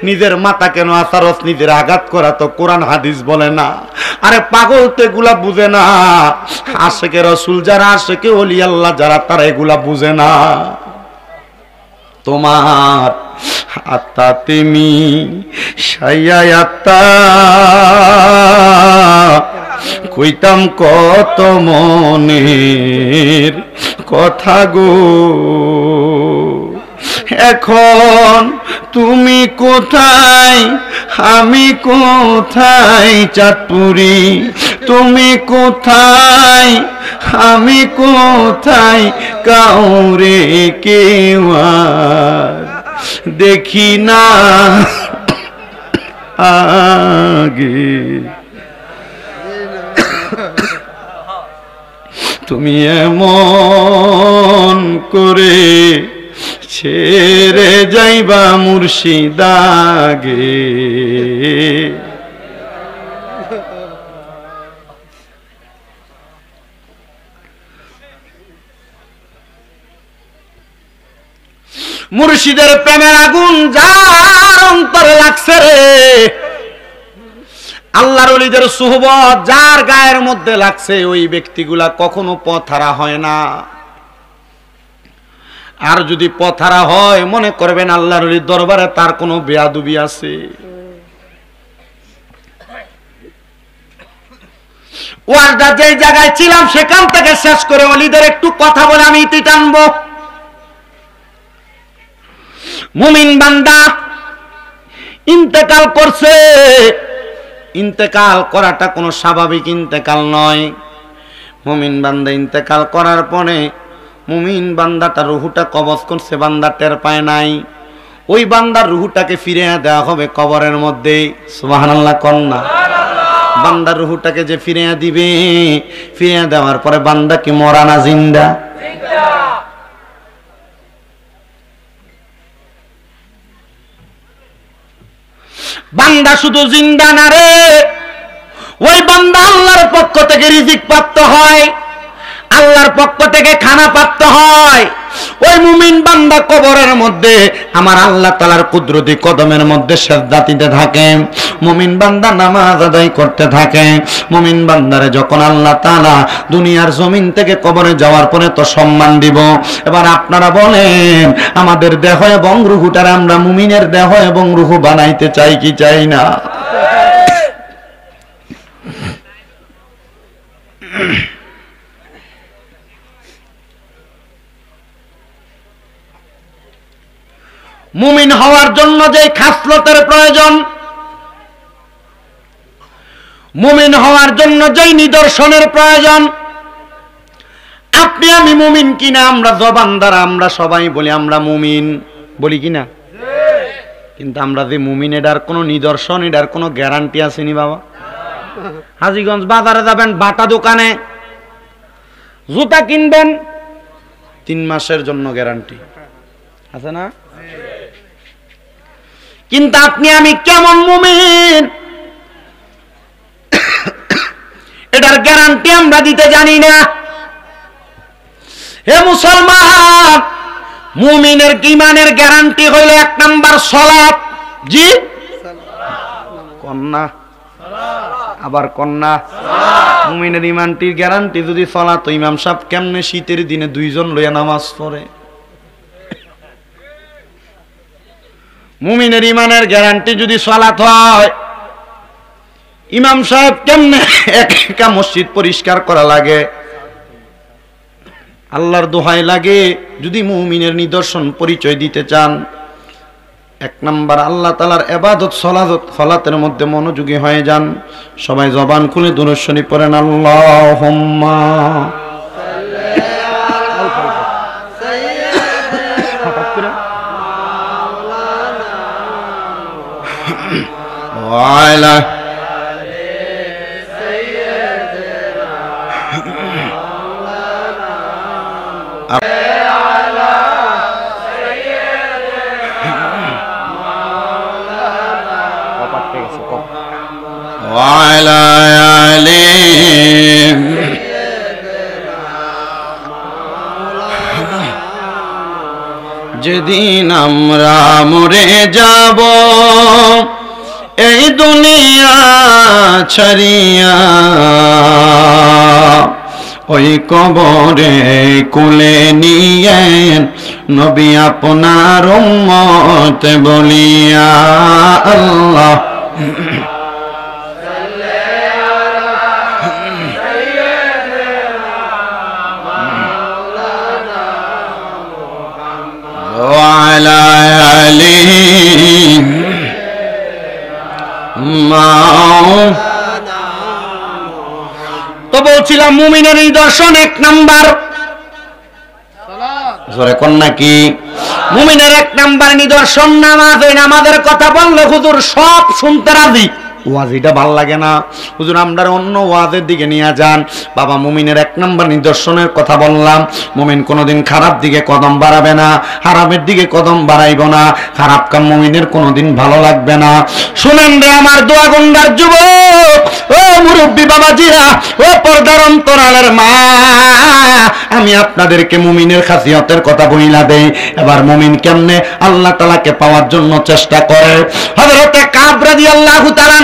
নিজের মাথা কেন আসারস, নিজের আঘাত করা তো কোরআন হাদিস বলে না। আরে পাগল তো এগুলা বুঝে না, আশেকে রাসূল যারা, আশেকে ওলি আল্লাহ যারা, তারা এগুলা বুঝে না। তোমার আত্মা তুমি সায়াতা কইতাম কত মনের কথা গো। এখন তুমি কোথায় আমি কোথায়, চাঁদপুরি তুমি কোথায় আমি কোথায়, কাউরে কেউ আর দেখি না আগে, তুমি এমন করে ছেড়ে যাইবা মুর্শিদাগে। মুর্শিদের প্রেমের আগুন যার অন্তরে লাগছে রে, আল্লাহর ওলিদের সুহবত যার গায়ের মধ্যে লাগছে, ওই ব্যক্তিগুলা কখনো পথহারা হয় না। আর যদি পথহারা হয় মনে করবেন আল্লাহর ওলির দরবারে তার কোনো বেয়াদবি আছে। ওয়াজটা যে জায়গায় ছিলাম সেখান থেকে শেষ করে ওলিদের একটু কথা বলে আমি ইতি টানবো। মুমিন বান্দা ইন্তেকাল করছে, ইন্তেকাল করাটা কোনো স্বাভাবিক ইন্তেকাল নয়। মুমিন বান্দা ইন্তেকাল করার পরে মুমিন বান্দাটা রুহুটা কবজ করছে, বান্দা টের পায় নাই। ওই বান্দার রুহুটাকে ফিরিয়ে দেওয়া হবে কবরের মধ্যে। সুবহানাল্লাহ কন্যা। বান্দার রুহুটাকে যে ফিরিয়ে দিবে, ফিরিয়ে দেওয়ার পরে বান্দা কি মরা না জিন্দা? বান্দা শুধু জিন্দা না রে, ওই বান্দা আল্লাহর পক্ষ থেকে রিজিক প্রাপ্ত হয়, আল্লাহর পক্ষ থেকে খানা প্রাপ্ত হয়। ওই মুমিন বান্দা কবরের মধ্যে আমার আল্লাহ তাআলার কুদরতি কদমের মধ্যে সিজদা দিতে থাকে, মুমিন বান্দা নামাজ আদায় করতে থাকে। মুমিন বান্দারে যখন আল্লাহ তাআলা দুনিয়ার জমিন থেকে কবরে যাওয়ার পরে তো সম্মান দিব। এবার আপনারা বলেন, আমাদের দেহ এবং রূহটারে আমরা মুমিনের দেহ এবং রূহ বানাইতে চাই কি চাই না? মুমিন হওয়ার জন্য যে খাসলতের প্রয়োজন, মুমিন হওয়ার জন্য যেই নিদর্শনের প্রয়োজন, আপনি আমি মুমিন কিনা আমরা জবান দ্বারা আমরা সবাই বলি আমরা মুমিন, বলি কিনা? কিন্তু আমরা যে মুমিন এটার কোনো নিদর্শন, এটার কোনো গ্যারান্টি আসেনি বাবা। হাজীগঞ্জ বাজারে যাবেন, বাটা দোকানে জুতা কিনবেন, 3 মাসের জন্য গ্যারান্টি আছে না? কিন্তু আপনি আমি কেমন মুমিন এটার গ্যারান্টি আমরা দিতে জানি না। হে মুসলমান, মুমিনের ঈমানের গ্যারান্টি হইল 1 নাম্বার সালাত। জি কন্যা, আবার কন্যা। মুমিনের ঈমানটির গ্যারান্টি যদি সালাত, তো ইমাম সাহেব কেমনে শীতের দিনে 2 জন লইয়া নামাজ পড়ে? মুমিনের ঈমানের গ্যারান্টি যদি সালাত হয়, ইমাম সাহেব কেমনে একা মসজিদ পরিষ্কার করা লাগে? আল্লাহর দোহাই লাগে, যদি মুমিনের নিদর্শন পরিচয় দিতে চান, 1 নাম্বার আল্লাহ তাআলার ইবাদত সালাতের মধ্যে মনোযোগী হয়ে যান। সবাই জবান খুলে দুরূদ শরীফ পড়েন, আল্লাহুম্মা ওয়ালা ওয়ালা আলি যেদিন আমরা মরে যাব এই দুনিয়া ছাড়িয়া, ওই কবরে কুলে নিয়ে নবী আপনার উম্মত বলিয়া আল্লাহ ওয়ালা আলি তো বলছিলাম মুমিনের নিদর্শন 1 নাম্বার জোরে কোন নাকি? মুমিনের 1 নাম্বার নিদর্শন নামাজ। এই নামাজের কথা বললে হুজুর সব শুনতে রাজি, ওয়াজ এটা ভাল লাগে না হুজুর, আমরা অন্য ওয়াজের দিকে নিয়ে যান। বাবা, মুমিনের 1 নাম্বার নিদর্শনের কথা বললাম, মুমিন কোনোদিন খারাপ দিকে কদম বাড়াবে না, হারামের দিকে কদম বাড়াইব না, খারাপ কাম মুমিনের কোনোদিন ভালো লাগবে না। শুনেন রে আমার দোয়া গন্ডার যুবক, ও মুরব্বী বাবাজিরা, ও পর্দার অন্তরালের মা, আমি আপনাদেরকে মুমিনের খাসিয়তের কথা বইলা দেই। এবার মুমিন কেমনে আল্লাহ তাআলাকে পাওয়ার জন্য চেষ্টা করে। হযরতে কাব রাদিয়াল্লাহু তাআলা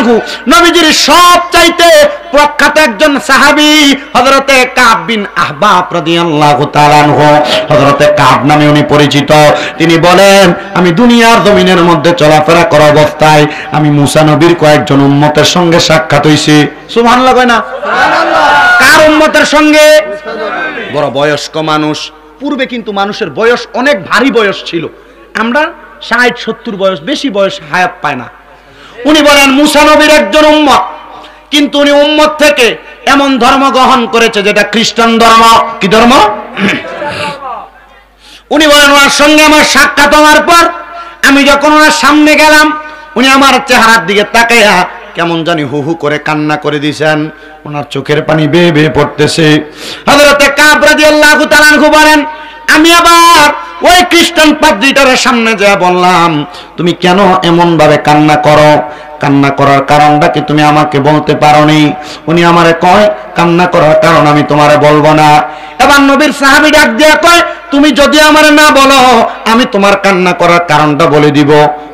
নবীজির সবচাইতে প্রখ্যাত একজন সাহাবী হযরতে কাব বিন আহবাব রাদিয়াল্লাহু তাআলা আনহু, হযরতে কাব নামে উনি পরিচিত। তিনি বলেন, আমি দুনিয়ার জমিনের মধ্যে চলাফেরা করা অবস্থায় আমি মুসা নবীর কয়েকজন উম্মতের সঙ্গে সাক্ষাৎ হইছি। সুবহানাল্লাহ কয় না? সুবহানাল্লাহ। কার উম্মতের সঙ্গে? বড় বয়স্ক মানুষ। পূর্বে কিন্তু মানুষের বয়স অনেক ভারী বয়স ছিল, আমরা 60-70 বয়স, বেশি বয়স হায়াত পায় না। উনি বলেন মুসা নবীর একজন উম্মত, কিন্তু উনি উম্মত থেকে এমন ধর্ম গ্রহণ করেছে যেটা খ্রিস্টান ধর্ম। কি ধর্ম? উনি বলেন ওনার সঙ্গে আমার সাক্ষাৎ হওয়ার পর আমি যখন ওনার সামনে গেলাম, উনি আমার চেহারার দিকে তাকাইয়া কেমন জানি হু হু করে কান্না করে দিয়েছেন, ওনার চোখের পানি বেয়ে বেয়ে পড়তেছে। হযরতে কাব রাদিয়াল্লাহু তাআলা আনহু বলেন, আমি আবার ওই খ্রিস্টান পাদ্রীটার সামনে যা বললাম, তুমি কেন এমন ভাবে কান্না করো? কান্না করার কারণটা কি তুমি আমাকে বলতে পারোনি? উনি আমারে কয়, কান্না করার কারণ আমি তোমারে বলবো না। এবার নবীর সাহাবী ডাক দিয়া কয়, তুমি যদি আমারে না বলো আমি তোমার কান্না করার কারণটা বলে দিব।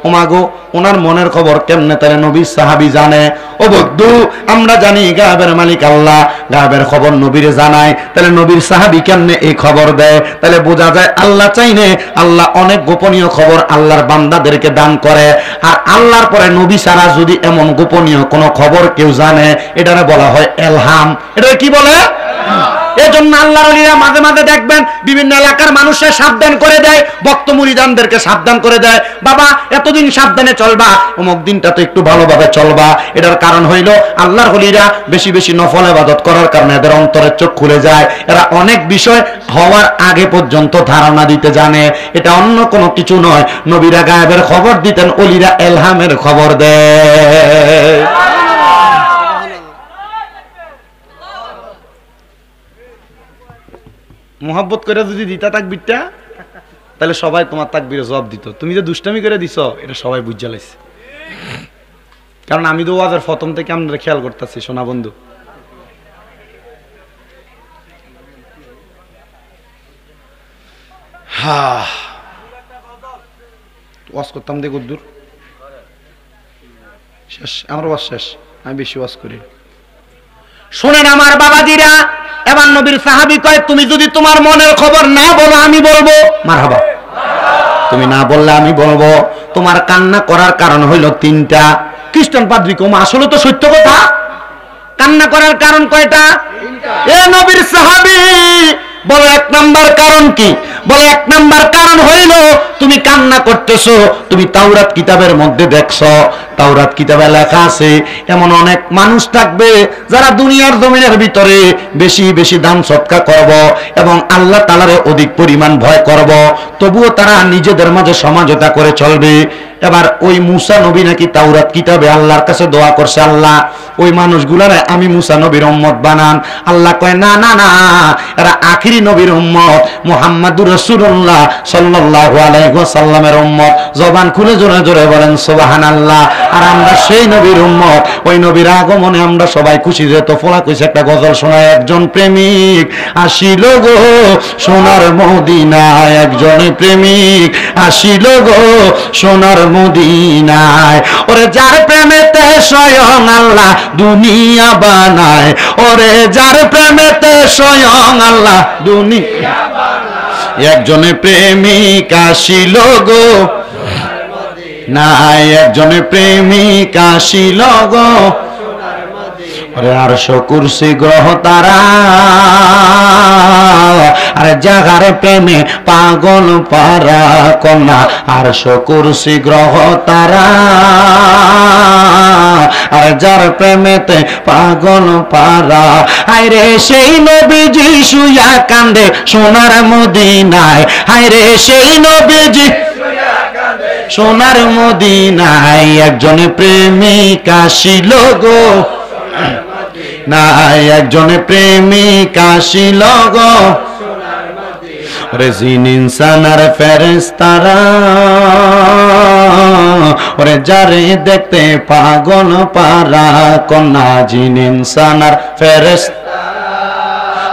ওমাগো, ওনার মনের খবর কেমনে তাহলে নবীর সাহাবী জানে? ও বন্ধু, আমরা জানি গায়েবের মালিক আল্লাহ, গায়েবের খবর নবীরে জানায়, তাহলে নবীর সাহাবী কেমনে এই খবর দেয়? তাহলে বোঝা যায় আল্লাহ চাইলে আল্লাহ অনেক গোপনীয় খবর আল্লাহর বান্দাদেরকে দান করে। আর আল্লাহর পরে নবী ছাড়া যদি এমন গোপনীয় কোনো খবর কেউ জানে, এটারে বলা হয় এলহাম। এটা কি বলে? এজন্য আল্লাহর ওলিরা মাঝে মাঝে দেখবেন বিভিন্ন এলাকার মানুষের সাবধান করে দেয়, ভক্ত মুরিদানদেরকে সাবধান করে দেয়, বাবা এতদিন সাবধানে চলবা, অমুক দিনটা তো একটু ভালোভাবে চলবা। এটার কারণ হইল আল্লাহর ওলিরা বেশি বেশি নফল ইবাদত করার কারণে এদের অন্তরের চোখ খুলে যায়, এরা অনেক বিষয় হওয়ার আগে পর্যন্ত ধারণা দিতে জানে। এটা অন্য কোনো কিছু নয়, নবীরা গায়েবের খবর দিতেন, ওলিরা এলহামের খবর দেয়। মোহাব্বত করে যদি দিতা তাকবীরটা, তাহলে সবাই তোমার তাকবীরে জবাব দিত। তুমি যে দুষ্টামি করে দিছ এটা সবাই বুঝা লাইছে। কারণ আমি তো ওয়াজের প্রথম থেকে আমরা খেয়াল করতেছি, সোনা বন্ধু। ওয়াজ করতাম দেখ দূর শেষ, আমার ওয়াজ শেষ, আমি বেশি ওয়াজ করি। শোনেন আমার বাবাজিরা, এবার নবীর সাহাবী কয়, তুমি যদি তোমার মনের খবর না বলো আমি বলবো। মারহাবা। তুমি না বললে আমি বলবো। তোমার কান্না করার কারণ হইল তিনটা। খ্রিস্টান পাদ্রী কম, আসলে তো সত্য কথা। কান্না করার কারণ কয়টা? এ নবীর সাহাবী বলো এক নাম্বার কারণ কি? বলে এক নাম্বার কারণ হইল তুমি কান্না করতেছো, তুমি তাওরাত কিতাবের মধ্যে দেখছো, তাওরাত কিতাবে লেখা আছে এমন অনেক মানুষ থাকবে যারা দুনিয়ার জমিনের ভিতরে বেশি বেশি দান সৎকার করব এবং আল্লাহ তাআলারে অধিক পরিমাণ ভয় করব, তবুও তারা নিজেদের মাঝে সমঝোতা করে চলবে। এবার ওই মুসা নবী নাকি তাওরাত কিতাবে আল্লাহর কাছে দোয়া করছে, আল্লাহ ওই মানুষগুলারে আমি মুসা নবীর উম্মত বানান। আল্লাহ কয় না না না, এরা আখিরি নবীর উম্মত, মুহাম্মাদুর রাসূলুল্লাহ সাল্লাল্লাহু আলাইহি ওয়াসাল্লামের উম্মত। জবান খুলে জোরে জোরে বলেন সুবহানাল্লাহ। আর আমরা সেই নবীর উম্মত, ওই নবীর আগমনে আমরা সবাই খুশি। যেত ফোলা কইছে একটা গজল শোনায়, একজন প্রেমিক আসিল গো সোনার মদিনায়, একজন প্রেমিক আসিল গো সোনার মদিনায়। ওরে যার প্রেমেতে স্বয়ং আল্লাহ দুনিয়া বানায়, ওরে যার প্রেমেতে স্বয়ং আল্লাহ দুনিয়া বানায়, একজনে প্রেমিক আসিল গো নাই, একজনে প্রেমিক আসিল গো ওরে আরশ কুরসি গ্রহ তারা, আরে জাগার প্রেমে পাগল পারা কন্যা, আরশ কুরসি গ্রহ তারা, আর যার প্রেমেতে পাগল পারা। হায়রে সেই নবীজি শুয়া কান্দে সোনার মদিনায়, হায়রে সেই নবীজি সোনার মদিনায়, একজন প্রেমিক আসিল গো নাই, একজন প্রেমিক আসিল গো রে জিন ইনসানার ফেরেশতারা, ওরে যারে দেখতে পাগল পারা কন্যা, জিন ইনসানার ফেরেশতা,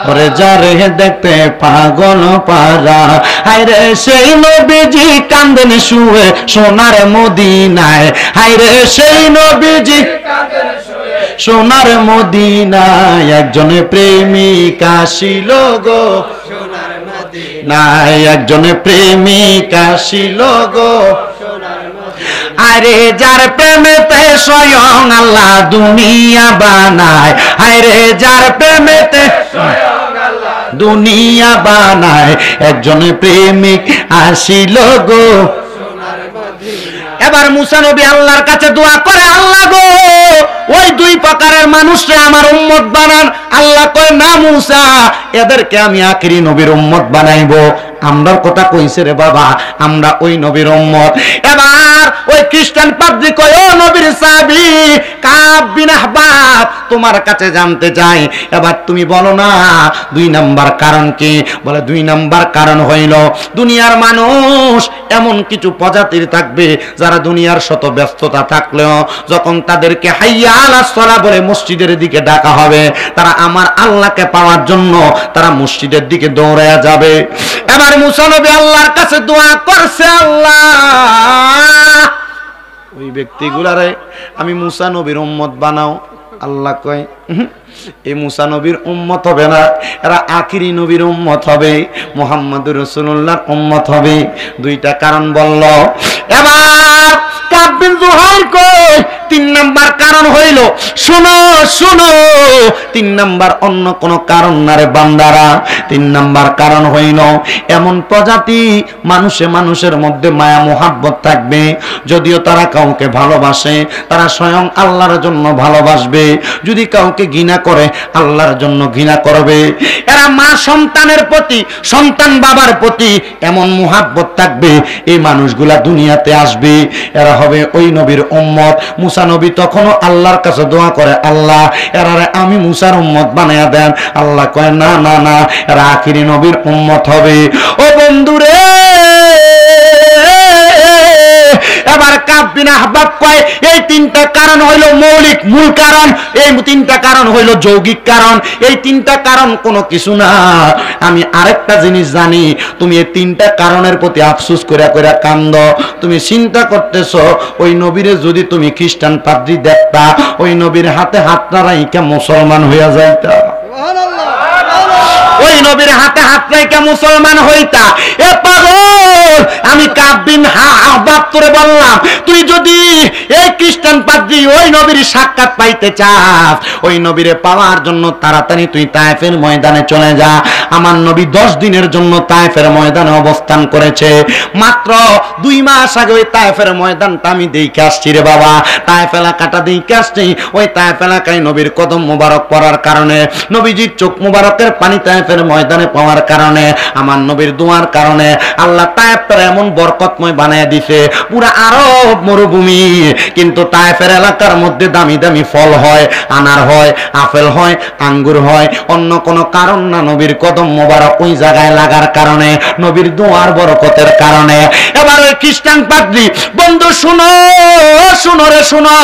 ওরে যারে দেখতে পাগল পারা। হায়রে সেই নবীজি কান্দেন শুয়ে সোনার মদিনায়, হায়রে সেই নবীজি সোনার মদিনায়, একজন প্রেমিক আসিল গো সোনার মদিনায়, একজন প্রেমিক আসিল গো সোনার মদিনায়। আরে যার প্রেমেতে স্বয়ং আল্লাহ দুনিয়া বানায়, আরে যার প্রেমেতে দুনিয়া বানায়, একজন প্রেমিক আসিল গো সোনার মদিনায়। এবার মুসা নবী আল্লাহর কাছে দোয়া করে, আল্লাহ গো ওই দুই প্রকারের মানুষরা আমার উম্মত বানান। আল্লাহ কয় না মুসা, এদেরকে আমি আখিরি নবীর উম্মত বানাইবো। আমরার কথা কইছে রে বাবা, আমরা ওই নবীর উম্মত। এবার ওই খ্রিস্টান পাদ্রী কয়, ও নবীর সাহাবী কাব বিন আহবাব, তোমার কাছে জানতে চাই, এবার তুমি বলো না 2 নাম্বার কারণ কি? বলে 2 নাম্বার কারণ হইল দুনিয়ার মানুষ এমন কিছু প্রজাতির থাকবে যারা দুনিয়ার শত ব্যস্ততা থাকলেও যখন তাদেরকে হাইয়া আলাস সালাহ বলে মসজিদের দিকে ডাকা হবে, তারা আমার আল্লাহকে পাওয়ার জন্য তারা মসজিদের দিকে দৌড়ায়া যাবে। এবার মুসা নবী আল্লাহর কাছে দোয়া করছে, আল্লাহ ওই ব্যক্তিগুলারে আমি মুসা নবীর উম্মত বানাও। আল্লাহ কয় এই মুসা নবীর উম্মত হবে না, এরা আখিরি নবীর উম্মত হবে, মুহাম্মদুর রাসূলুল্লাহর উম্মত হবে। 2টা কারণ বলল। এবার কাব বিন জুহাইর কয় 3 নাম্বার কারণ হইল, শুনো শুনো 3 নাম্বার অন্য কোন কারণ না রে বান্দারা। 3 নাম্বার কারণ হইল এমন প্রজাতি মানুষে মানুষের মধ্যে মায়া মোহাব্বত থাকবে, যদিও তারা কাউকে ভালোবাসে তারা স্বয়ং আল্লাহর জন্য ভালোবাসবে, যদি কাউকে ঘৃণা করে আল্লাহর জন্য ঘৃণা করবে। এরা মা সন্তানের প্রতি, সন্তান বাবার প্রতি এমন মোহাব্বত থাকবে, এই মানুষগুলা দুনিয়াতে আসবে, এরা হবে ওই নবীর উম্মত। মুসা নবী তখনও আল্লাহর কাছে দোয়া করে, আল্লাহ এরারে আমি মুসার উম্মত বানায়া দেন। আল্লাহ কয় না না না, এরা আখিরি নবীর উম্মত হবে। ও বন্ধুরে, এবার কাব বিন আহবাব কয় এই 3টা কারণ হইল মৌলিক মূল কারণ, এই 3টা কারণ হইল যৌগিক কারণ, এই 3টা কারণ কোনো কিছু না। আমি আরেকটা জিনিস জানি, তুমি এই 3টা কারণের প্রতি আফসোস করে করে কান্দ। তুমি চিন্তা করতেছো ওই নবীরে যদি তুমি খ্রিস্টান পাদ্রী দেখতা, ওই নবীর হাতে হাতটা রাইখা মুসলমান হইয়া যাইতা, ওই নবীর হাতে হাত রাইখা মুসলমান হইতা। এ পাগল, আমি কাব বিন আহবাব তোরে বললাম, তুই যদি এই খ্রিস্টান পাদ্রী ওই নবীর সাক্ষাৎ পাইতে চাস, ওই নবীরে পাওয়ার জন্য তাড়াতাড়ি তুই তায়েফের ময়দানে চলে যা। আমার নবী 10 দিনের জন্য তায়েফের ময়দানে অবস্থান করেছে। মাত্র 2 মাস আগে ওই তায়েফের ময়দানটা আমি দেখে আসছি রে বাবা, তায়েফ এলাকাটা দেখে আসছি। ওই তায়েফ এলাকায় নবীর কদম মুবারক পড়ার কারণে, নবীজির চোখ মুবারকের পানি তায়েফের ময়দানে পাওয়ার কারণে, আমার নবীর দোয়ার কারণে আল্লাহ তায়েফটা এমন বরকতময় বানায় দিছে, পুরা আরব মরুভূমি। কিন্তু তায়েফের এলাকার মধ্যে দামি দামি ফল হয়, আনার হয়, আপেল হয়, আঙ্গুর হয়, অন্য কোনো কারণ না, নবীর কদম মোবারক ওই জায়গায় লাগার কারণে, নবীর দোয়ার বরকতের কারণে। এবার ওই খ্রিস্টান পাদ্রী, বন্ধু শুনো শুনো রে শুনো,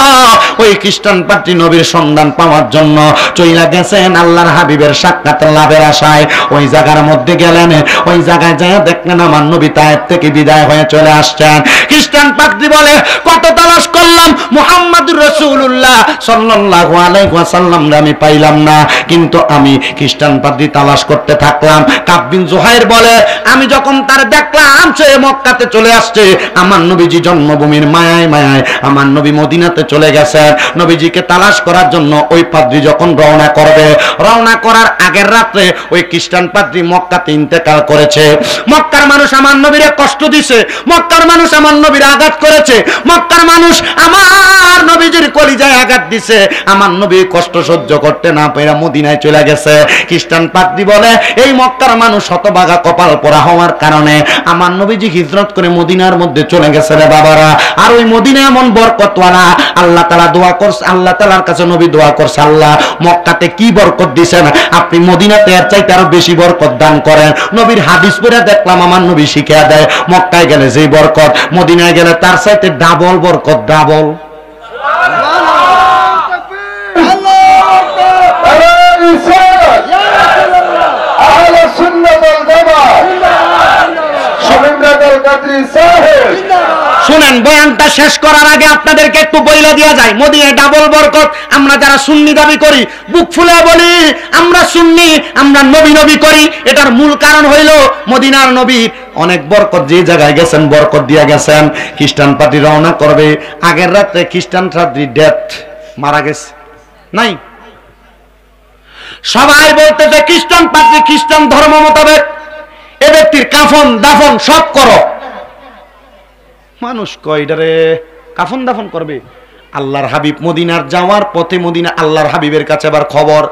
ওই খ্রিস্টান পাদ্রী নবীর সন্ধান পাওয়ার জন্য চইলা গেছেন আল্লাহর হাবিবের সাক্ষাৎ লাভের আশায়। ওই জায়গার মধ্যে গেলেন, ওই জায়গায় যায় দেখলেন আমার নবী তায়েফ থেকে বিদায় হয়ে চলে আসছেন। খ্রিস্টান পাদ্রী বলে কত তালাশ করলাম মুহাম্মদুর রাসূলুল্লাহ সাল্লাল্লাহু আলাইহি ওয়াসাল্লাম আমি পাইলাম না, কিন্তু আমি খ্রিস্টান পাদ্রী তালাশ করতে থাকলাম। কাব বিন জুহাইর বলে আমি যখন তার দেখলাম সে মক্কাতে চলে আসছে, আমার নবীজি জন্মভূমির মায়ায় মায়ায় আমার নবী মদিনাতে চলে গেছেন, নবীজিকে তালাশ করার জন্য ওই পাদ্রী যখন রওনা করবে, রওনা করার আগের রাত্রে ওই খ্রিস্টান পাদ্রী মক্কাতে ইন্তেকাল করেছে। মক্কার মানুষ আমার নবীরে কষ্ট দিছে, মক্কার মানুষ আমার নবীর আঘাত করেছে, মক্কার মানুষ আমার নবীজির কলিজায় আঘাত দিছে, আমার নবী কষ্ট সহ্য করতে না পেরে মদিনায় চলে গেছে। খ্রিস্টান পাদ্রী বলে এই মক্কার মানুষ শতভাগা কপাল পোড়া হওয়ার কারণে আমার নবীজি হিজরত করে মদিনার মধ্যে চলে গেছে রে বাবারা। আর ওই মদিনা এমন বরকতওয়ালা, আল্লাহ তাআলা দোয়া করছে, আল্লাহ তাআলার কাছে নবী দোয়া করছে, আল্লাহ মক্কাতে কি বরকত দিবেন, আপনি মদিনাতে এর চাইতে আরো বেশি বরকত দান করেন। নবীর হাদিস পড়ে দেখলাম আমার নবী শিখিয়ে দেয় মক্কায় গেলে যে বরকত, মদিনায় গেলে তার চাইতে ডাবল বরকত, ডাবল। শুনেন, বয়ানটা শেষ করার আগে আপনাদেরকে একটু বইলা দেয়া যায়, মদিনায় ডাবল বরকত। আমরা যারা সুন্নি দাবি করি, বুক ফুলে বলি আমরা সুন্নি, আমরা নবী নবী করি, এটার মূল কারণ হইল মদিনার নবী অনেক বরকত যে জায়গায় গেছেন বরকত দিয়া গেছেন। খ্রিস্টান পাদ্রী রওনা করবে, আগের রাতে খ্রিস্টান পাদ্রী ডেথ মারা গেছে নাই, সবাই বলতেছে খ্রিস্টান পাদ্রী খ্রিস্টান ধর্ম মোতাবেক এ ব্যক্তির কাফন দাফন সব করো। মানুষ কয় এটারে কাফন দাফন করবে, আল্লাহর হাবিব মদিনার যাওয়ার পথে মদিনা আল্লাহর হাবিবের কাছে আবার খবর,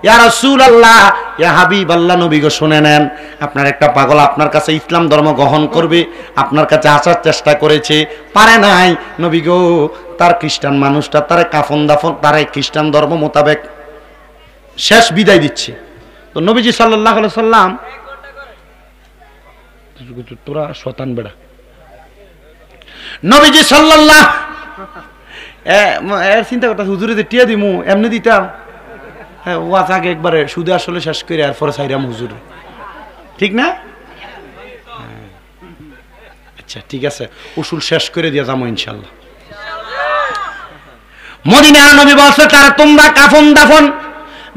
ইয়া রাসূলুল্লাহ, ইয়া হাবিব আল্লাহ, নবী গো শুনে নেন, আপনার একটা পাগল আপনার কাছে ইসলাম ধর্ম গ্রহণ করবে, আপনার কাছে আসার চেষ্টা করেছে, পারে নাই। নবী গো, তার খ্রিস্টান মানুষটা তারে কাফন দাফন, তারে খ্রিস্টান ধর্ম মোতাবেক শেষ বিদায় দিচ্ছে। তো নবীজি সাল্লাল্লাহু আলাইহি সাল্লাম, তোরা শতান বেড়া, নবীজি সাল্লাল্লাহু চিন্তা করতে হুজুরে যে টিয়া দিমু এমনি দিতাম, হ্যাঁ ওয়াজ আগে একবারে সুদে আসলে শেষ করে এরপরে চাইরাম হুজুরে, ঠিক না? আচ্ছা ঠিক আছে, উসুল শেষ করে দিয়ে যাবো ইনশাল্লাহ। মদিনা নবী বলছে তারা তোমরা কাফন দাফন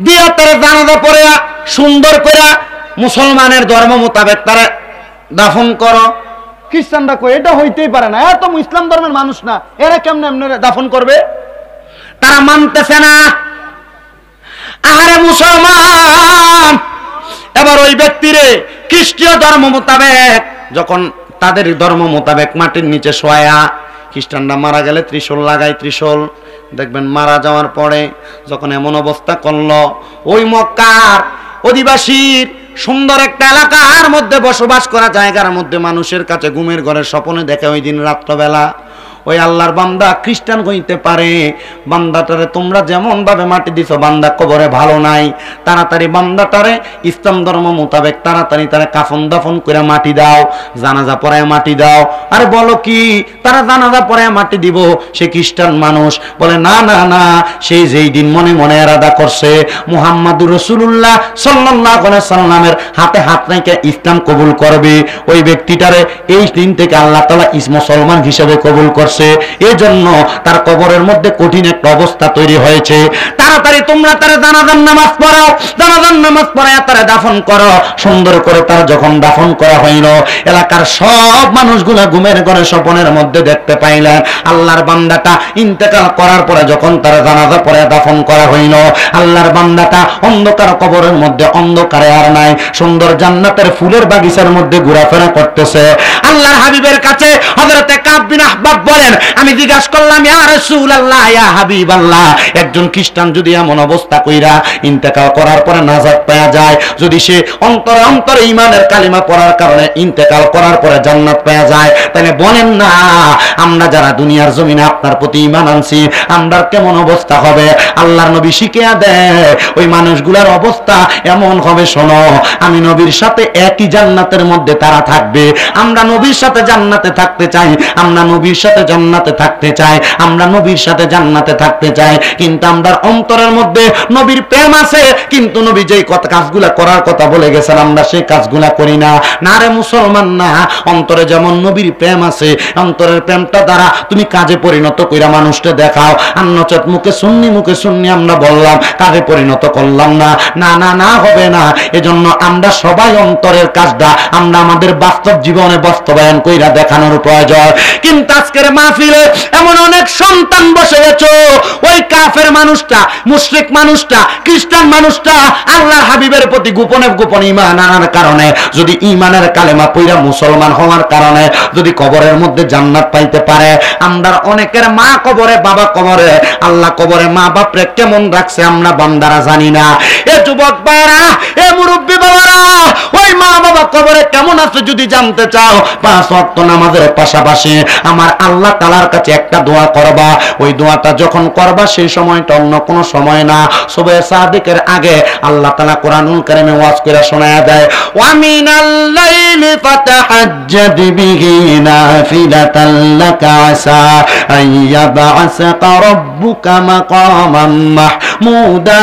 দিয়া তারা জানাজা পড়ে সুন্দর করে মুসলমানের ধর্ম মোতাবেক তারা দাফন করো। খ্রিস্টানরা কই এটা হইতেই পারে না, এত ইসলাম ধর্মের মানুষ না, এরা কেমনে এমনি দাফন করবে? তারা মানতেছে না। আহারে মুসলমান, এবার ওই ব্যক্তিরে খ্রিস্টীয় ধর্ম মোতাবেক যখন তাদের ধর্ম মোতাবেক মাটির নিচে শোয়া, খ্রিস্টানরা মারা গেলে ত্রিশূল লাগায়, ত্রিশূল দেখবেন মারা যাওয়ার পরে যখন এমন অবস্থা করলো, ওই মক্কার অধিবাসীর সুন্দর একটা এলাকার মধ্যে বসবাস করা জায়গার মধ্যে মানুষের কাছে ঘুমের ঘরে স্বপ্নে দেখে ওই দিন রাত্রবেলা ওই আল্লাহর বান্দা খ্রিস্টান হইতে পারে, বান্দাটারে তোমরা যেমন ভাবে মাটি দিছো, বান্দা কবরে ভালো নাই, তাড়াতাড়ি বান্দাটারে ইসলাম ধর্ম মোতাবেক তাড়াতাড়ি তারা কাফন দাফন করে মাটি দাও, জানাজা পড়ায় মাটি দাও। আরে বলো কি, তারা জানাজা পড়ায় মাটি দিব? সে খ্রিস্টান মানুষ বলে না না না, সেই যেই দিন মনে মনে এরাদা করছে মুহাম্মাদুর রাসূলুল্লাহ সাল্লাল্লাহু আলাইহি সাল্লামের হাতে হাত রেখে ইসলাম কবুল করবে, ওই ব্যক্তিটারে এই দিন থেকে আল্লাহ তাআলা মুসলমান হিসেবে কবুল করছে। এই জন্য তার কবরের মধ্যে কঠিন একটা অবস্থা তৈরি হয়েছে। তাড়াতাড়ি তোমরা তারা জানাজার নামাজ পড়াও, জানাজার নামাজ পড়ায় তারা দাফন করো। সুন্দর করে তারা যখন দাফন করা হইল, এলাকার সব মানুষগুলা ঘুমের ঘরে স্বপ্নের মধ্যে দেখতে পাইলেন আল্লাহর বান্দাটা ইন্তেকাল করার পরে যখন তারা জানাজা পড়ে দাফন করা হইল, আল্লাহর বান্দাটা অন্ধকার কবরের মধ্যে অন্ধকারে আর নাই, সুন্দর জান্নাতের ফুলের বাগিচার মধ্যে ঘোরাফেরা করতেছে। আল্লাহর হাবিবের কাছে হযরতে কাব বিন আহবাব বলেন, আমি জিজ্ঞাসা করলাম ইয়া রাসূলুল্লাহ, ইয়া হাবিবাল্লাহ, একজন খ্রিস্টান যদি এমন অবস্থা কইরা ইন্তেকাল করার পরে নাজাত পাওয়া যায়, যদি সে অন্তরে অন্তরে ঈমানের কালিমা পড়ার কারণে ইন্তেকাল করার পরে জান্নাত পাওয়া যায়, তাহলে বলেন না আমরা যারা দুনিয়ার জমিনে আপনার প্রতি ঈমান আনছি আমরা কেমন অবস্থা হবে? আল্লাহর নবী শিখিয়ে দেয় ওই মানুষগুলোর অবস্থা এমন হবে, শোনো, আমি নবীর সাথে একই জান্নাতের মধ্যে তারা থাকবে। আমরা নবীর সাথে জান্নাতে থাকতে চাই, আমরা নবীর সাথে জান্নাতে থাকতে চাই, আমরা নবীর সাথে জান্নাতে থাকতে চাই, কিন্তু আমরা অন্তরের মধ্যে নবীর প্রেম আছে, কিন্তু নবী যেই কাজগুলা করার কথা বলে গেছেন আমরা সেই কাজগুলা করি না। না রে মুসলমান না, অন্তরে যেমন নবীর প্রেম আছে, অন্তরের প্রেমটা দ্বারা তুমি কাজে পরিণত কইরা মানুষকে দেখাও, আর নচেত মুখে সুন্নি আমরা বললাম, কাজে পরিণত করলাম না, না না না হবে না। এজন্য আমরা সবাই অন্তরের কাজটা আমরা আমাদের বাস্তব জীবনে বাস্তবায়ন কইরা দেখানোর প্রয়োজন। কিন্তু আজকের মাহফিলে এমন অনেক সন্তান বসে গেছো, ওই কাফের মানুষটা, মুশরিক মানুষটা, খ্রিস্টান মানুষটা আল্লাহর হাবিবের প্রতি গোপনে গোপনে ঈমান আনার কারণে, যদি ঈমানের কালেমা পড়া মুসলমান হওয়ার কারণে যদি কবরের মধ্যে জান্নাত পাইতে পারে, আমরা অনেকের মা কবরে, বাবা কবরে, আল্লাহ কবরে মা বাপরে কেমন রাখছে আমরা বান্দারা জানি না। এ যুবক ভাইরা, এ মুরব্বী বাবারা, ওই মা বাবা কবরে কেমন আছে যদি জানতে চাও, 5 ওয়াক্ত নামাজের পাশাপাশি আমার আল্লাহ তাআলার কাছে একটা দোয়া করবা। ওই দোয়াটা যখন করবা সেই সময়টা অন্য কোনো সময় না, সুবহে সাদিকের আগে আল্লাহ তাআলা কোরআনুল কারীমে ওয়াজ করে শোনায়া দেয়, ওয়া মিনাল লাইলি ফাতাহাজ্জাদ বিহি নাফিলাতাল লাকা আসা আইয়াবআসাকা রাব্বুকা মাকামান মাহমুদা।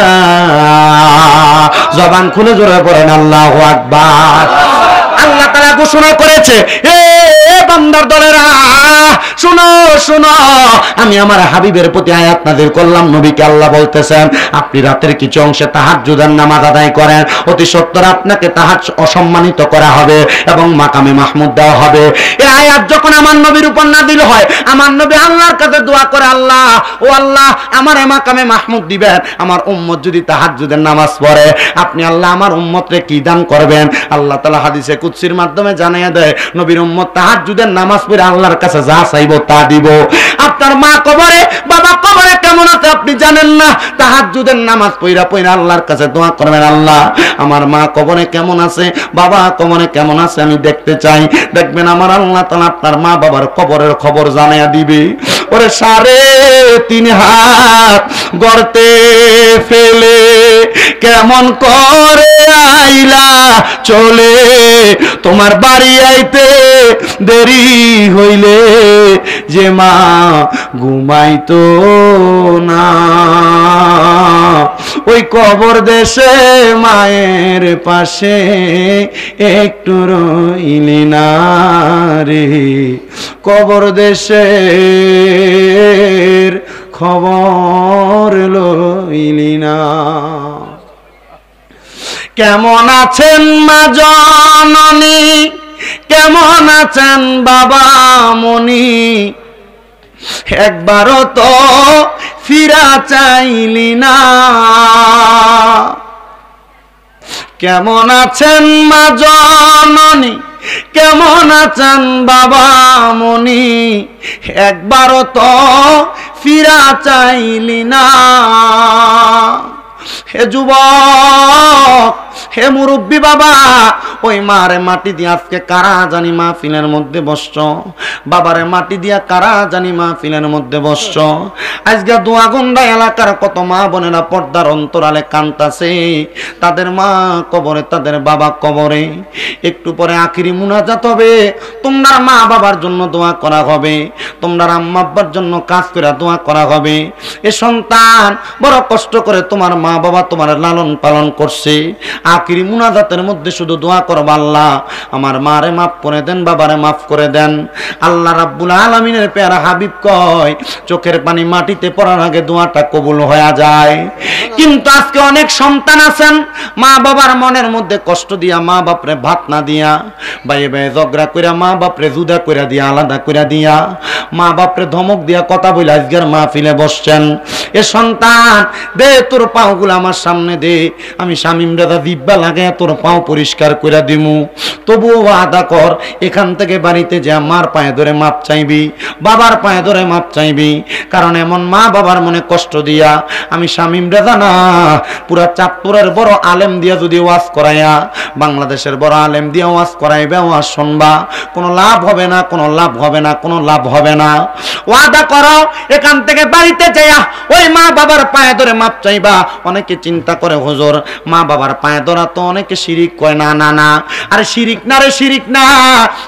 জবান খুলে জোরে পড়েন আল্লাহু আকবার। আল্লাহ তাআলা ঘোষণা করেছে, এ বান্দার দলেরা শুনো শুনো, আমি আমার হাবিবের প্রতি আয়াত নাযিল করলাম। নবীকে আল্লাহ বলতেছেন, আপনি রাতের কিছু অংশে তাহাজ্জুদের নামাজ আদায় করেন, অতি সত্বর আপনাকে তাহাজ্জুদ অসম্মানিত করা হবে এবং মাকামে মাহমুদ দেওয়া হবে। এই আয়াত যখন আমার নবীর উপর নাযিল হয়, আমার নবী আল্লাহর কাছে দোয়া করে, আল্লাহ ও আল্লাহ আমার মাকামে মাহমুদ দিবেন, আমার উম্মত যদি তাহাজ্জুদের নামাজ পড়ে, আপনি আল্লাহ আমার উম্মতরে কি দান করবেন? আল্লাহ তাআলা হাদিসে কুদসির মাধ্যমে জানিয়ে দেয়, নবীর উম্মত তাহাজ্জুদের নামাজ পড়ে আল্লাহর কাছে যা চাইবে দিব তা দিব। আপনার মা কবরে বাবা কবরে কেমন আছে আপনি জানেন না, তাহাজ্জুদের নামাজ পড়া পড়া আল্লাহর কাছে দোয়া করবেন, আল্লাহ আমার মা কবরে কেমন আছে, বাবা কবরে কেমন আছে আমি দেখতে চাই। দেখবেন আমার আল্লাহ তাআলা আপনার মা বাবার কবরের খবর জানাইয়া দিবে। ওরে 3.5 হাত গর্তে ফেলে কেমন করে আইলা চলে, তোমার বাড়ি আইতে দেরি হইলে যে মা ঘুমাইতো না, ওই কবর দেশে মায়ের পাশে একটু রইলি না রে, কবর দেশের খবর লইলি না। কেমন আছেন মা জননী, কেমন আছেন বাবা মনি, একবারও তো ফিরা চাইলি না। কেমন আছেন মা জননী, কেমন আছেন বাবা মনি, একবারও তো ফিরা চাইলি না। হে যুবক, হে মুরব্বী বাবা, ওই মারে মাটি দিয়ে আজকে কারা জানি মাহফিলের মধ্যে বসছ, বাবারে মাটি দিয়া কারা জানি মাহফিলের মধ্যে বসছ। আজকে দোয়াগন্ডা এলাকার কত মা বোনেরা পর্দার অন্তরালে কান্তাছে, তাদের মা কবরে, তাদের বাবা কবরে। একটু পরে আখিরি মুনাজাত হবে, তোমরা মা বাবার জন্য দোয়া করা হবে, তোমরা আম্মা আব্বার জন্য কাজ করে দোয়া করা হবে। এ সন্তান বড় কষ্ট করে তোমার মা বাবা তোমার লালন পালন করছে, আখিরি মুনাজাতের মধ্যে শুধু দোয়া করবা, আল্লাহ আমার মারে মাফ করে দেন, বাবারে মাফ করে দেন। আল্লাহ রাব্বুল আলামিনের প্যারা হাবিব কয় চোখের পানি মাটিতে পড়ার আগে দোয়াটা কবুল হয়ে যায়। কিন্তু আজকে অনেক সন্তান আছেন মা বাবার মনের মধ্যে কষ্ট দিয়া, মা বাপরে ভাত না দিয়া, বাইয়ে বাইয়ে ঝগড়া কইরা মা বাপরে জুদা কইরা দিয়া, আলাদা কইরা দিয়া, মা বাপরে ধমক দিয়া কথা বলে আজকের মাহফিলে বসছেন। এ সন্তান দে তোর পাওগুলো আমার সামনে দে, আমি শামিম দাদা দিব্যা লাগে তোর পাও পরিষ্কার কইরা দিমু। তবুও ওয়াদা কর এখান থেকে বাড়িতে যা মার পায়ে ধরে মাপ চাইবি, বাবার পায়ে ধরে মাপ চাইবি। কারণ এমন মা বাবার মনে কষ্ট দিয়া আমি শামিম দাদা না, পুরা চাঁদপুরের বড় আলেম দিয়া যদি ওয়াজ করাইয়া, বাংলাদেশের বড় আলেম দিয়া ওয়াজ করাইবে, ওয়াজ শুনবা, কোনো লাভ হবে না, কোনো লাভ হবে না, কোনো লাভ হবে না। ওয়াদা করো এখান থেকে বাড়িতে যাইয়া ওই মা বাবার পায়ে ধরে মাপ চাইবা। অনেকে চিন্তা করে হুজুর মা বাবার পায়ে ধরা তো অনেকে শিরিক কয়, না না না, আরে শিরিক না রে, শিরিক না।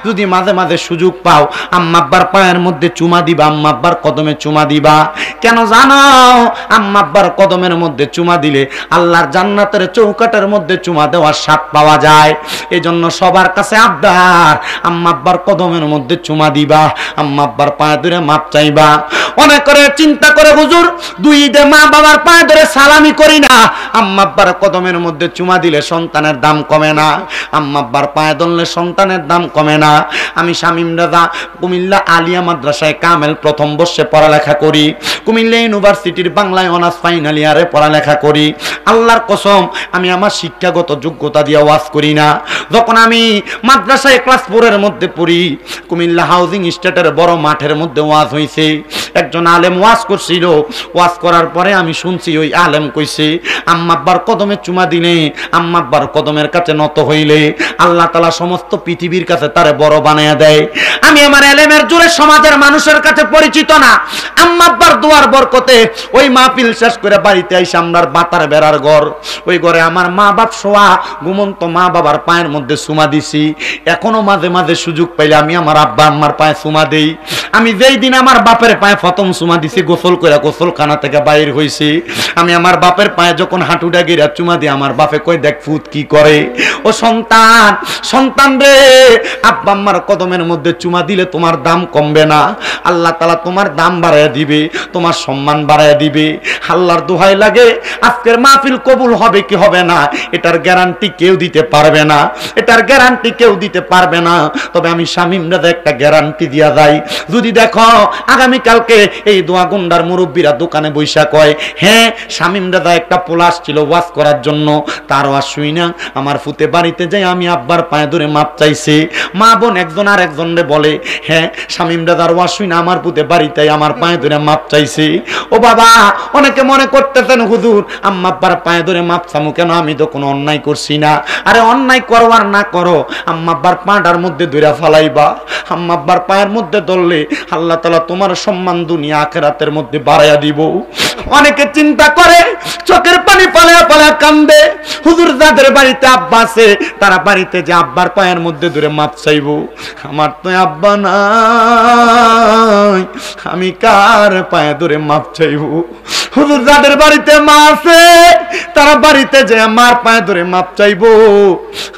যদি মাঝে মাঝে সুযোগ পাও আম্মা আব্বার পায়ের মধ্যে চুমা দিবা, আম্মা আব্বার কদমে চুমা দিবা। কেন জানো? আম্মা আব্বার কদমের মধ্যে চুমা দিলে আল্লাহর জান্নাতের চৌকাটের মধ্যে চুমা দেওয়ার স্বাদ পাওয়া যায়। এজন্য সবার কাছে আবদার, আম্মা আব্বার কদমের মধ্যে চুমা দিবা, আম্মা আব্বার পায়ে ধরে মাপ চাইবা। অনেক করে চিন্তা করে হুজুর দুই ঈদে মা বাবার পায়ে ধরে সালামি করি না, আম্মা আব্বার কদমের মধ্যে চুমা দিলে সন্তানের দাম কমে না, আম্মা আব্বার পায়ে ধরলে সন্তানের দাম কমে না। আমি শামিম রাজা কুমিল্লা আলিয়া মাদ্রাসায় কামেল প্রথম বর্ষে পড়ালেখা করি, কুমিল্লা ইউনিভার্সিটির বাংলায় অনার্স ফাইনাল ইয়ারে পড়ালেখা করি। আল্লাহর কসম আমি আমার শিক্ষাগত যোগ্যতা দিয়ে ওয়াজ করি না। যখন আমি মাদ্রাসায় ক্লাস 4 এর মধ্যে পড়ি, কুমিল্লা হাউজিং স্টেটের বড় মাঠের মধ্যে ওয়াজ হইছে, একজন আলেম ওয়াজ করছিল। ওয়াজ করার পরে আমি শুনছি ওই আলেম কইছে আম্মা আব্বার কদমে চুমা দিলে, আম্মা আব্বার কদমের কাছে নত হইলে আল্লাহ তাআলা সমস্ত পৃথিবীর কাছে তারে বড় বানায়া দেয়। আমি আমার এলেমের জোরে সমাজের মানুষের কাছে পরিচিত না, আম্মা আব্বার দোয়ার বরকতে ওই মাহফিল শেষ করে বাড়িতে আইসা আমরার বাতার বেড়ার ঘর, ওই ঘরে আমার মা বাপ শোয়া, ঘুমন্ত মা বাবার পায়ের মধ্যে চুমা দিছি। এখনো মাঝে মাঝে সুযোগ পাইলে আমি আমার আব্বা আম্মার পায়ে চুমা দেই। আমি যেই দিন আমার বাপের পায়ে প্রথম চুমা দিছি, গোসল করে গোসলখানা থেকে বাইর হইছি, আমি আমার বাপের পায়ে যখন হাঁটুটা গিরা চুমা দিই, আমার বাপে কই দেখ ফুত কি করে। ও সন্তান, সন্তান রে, আব্বা আম্মার কদমের মধ্যে চুমা দিলে তোমার দাম কমবে না, আল্লাহ তাআলা তোমার দাম বাড়াইয়া দিবে, তোমার সম্মান বাড়াইয়া দিবে। আল্লাহর দোহাই লাগে আজকের মাহফিল কবুল হবে কি হবে না এটার গ্যারান্টি কেউ দিতে পারবে না, এটার গ্যারান্টি কেউ দিতে পারবে না। তবে আমি শামিম রাজা একটা গ্যারান্টি দিয়া যাই, যদি দেখো আগামী কালকে আমাকে এই দোয়া গুন্ডার মুরব্বীরা দোকানে বৈশা কয়, হ্যাঁ শামীম দাদা একটা পোলাস ছিল ওয়াজ করার জন্য, তার ওয়াজ শুই না আমার ফুতে বাড়িতে যাই আমি আব্বার পায়ে ধরে মাপ চাইছি। মা বোন একজন আর একজনরে বলে, হ্যাঁ শামীম দাদার ওয়াজ শুই না আমার ফুতে বাড়িতে আমার পায়ে ধরে মাপ চাইছি। ও বাবা, অনেকে মনে করতেছেন হুজুর আম্মা আব্বার পায়ে ধরে মাপ চামু কেন, আমি তো কোনো অন্যায় করছি না। আরে অন্যায় করো আর না করো, আম্মা আব্বার পাটার মধ্যে ধরে ফালাইবা। আম্মা আব্বার পায়ের মধ্যে ধরলে আল্লাহ তাআলা তোমার সম্মান দুনিয়া আখিরাতের মধ্যে বাড়াইয়া দিব। অনেকে চিন্তা করে চোখের পানি ফালায়া ফালায়া কান্দে, হুজুর যাদের বাড়িতে আব্বা আছে তারা বাড়িতে যে আব্বার পায়ের মধ্যে ধরে মাপ চাইবো। আমার তো আব্বা নাই, আমি কার পায়ে ধরে মাপ চাইবো? হুজুর যাদের বাড়িতে মা আছে তারা বাড়িতে যে আমার পায়ে ধরে মাপ চাইবো।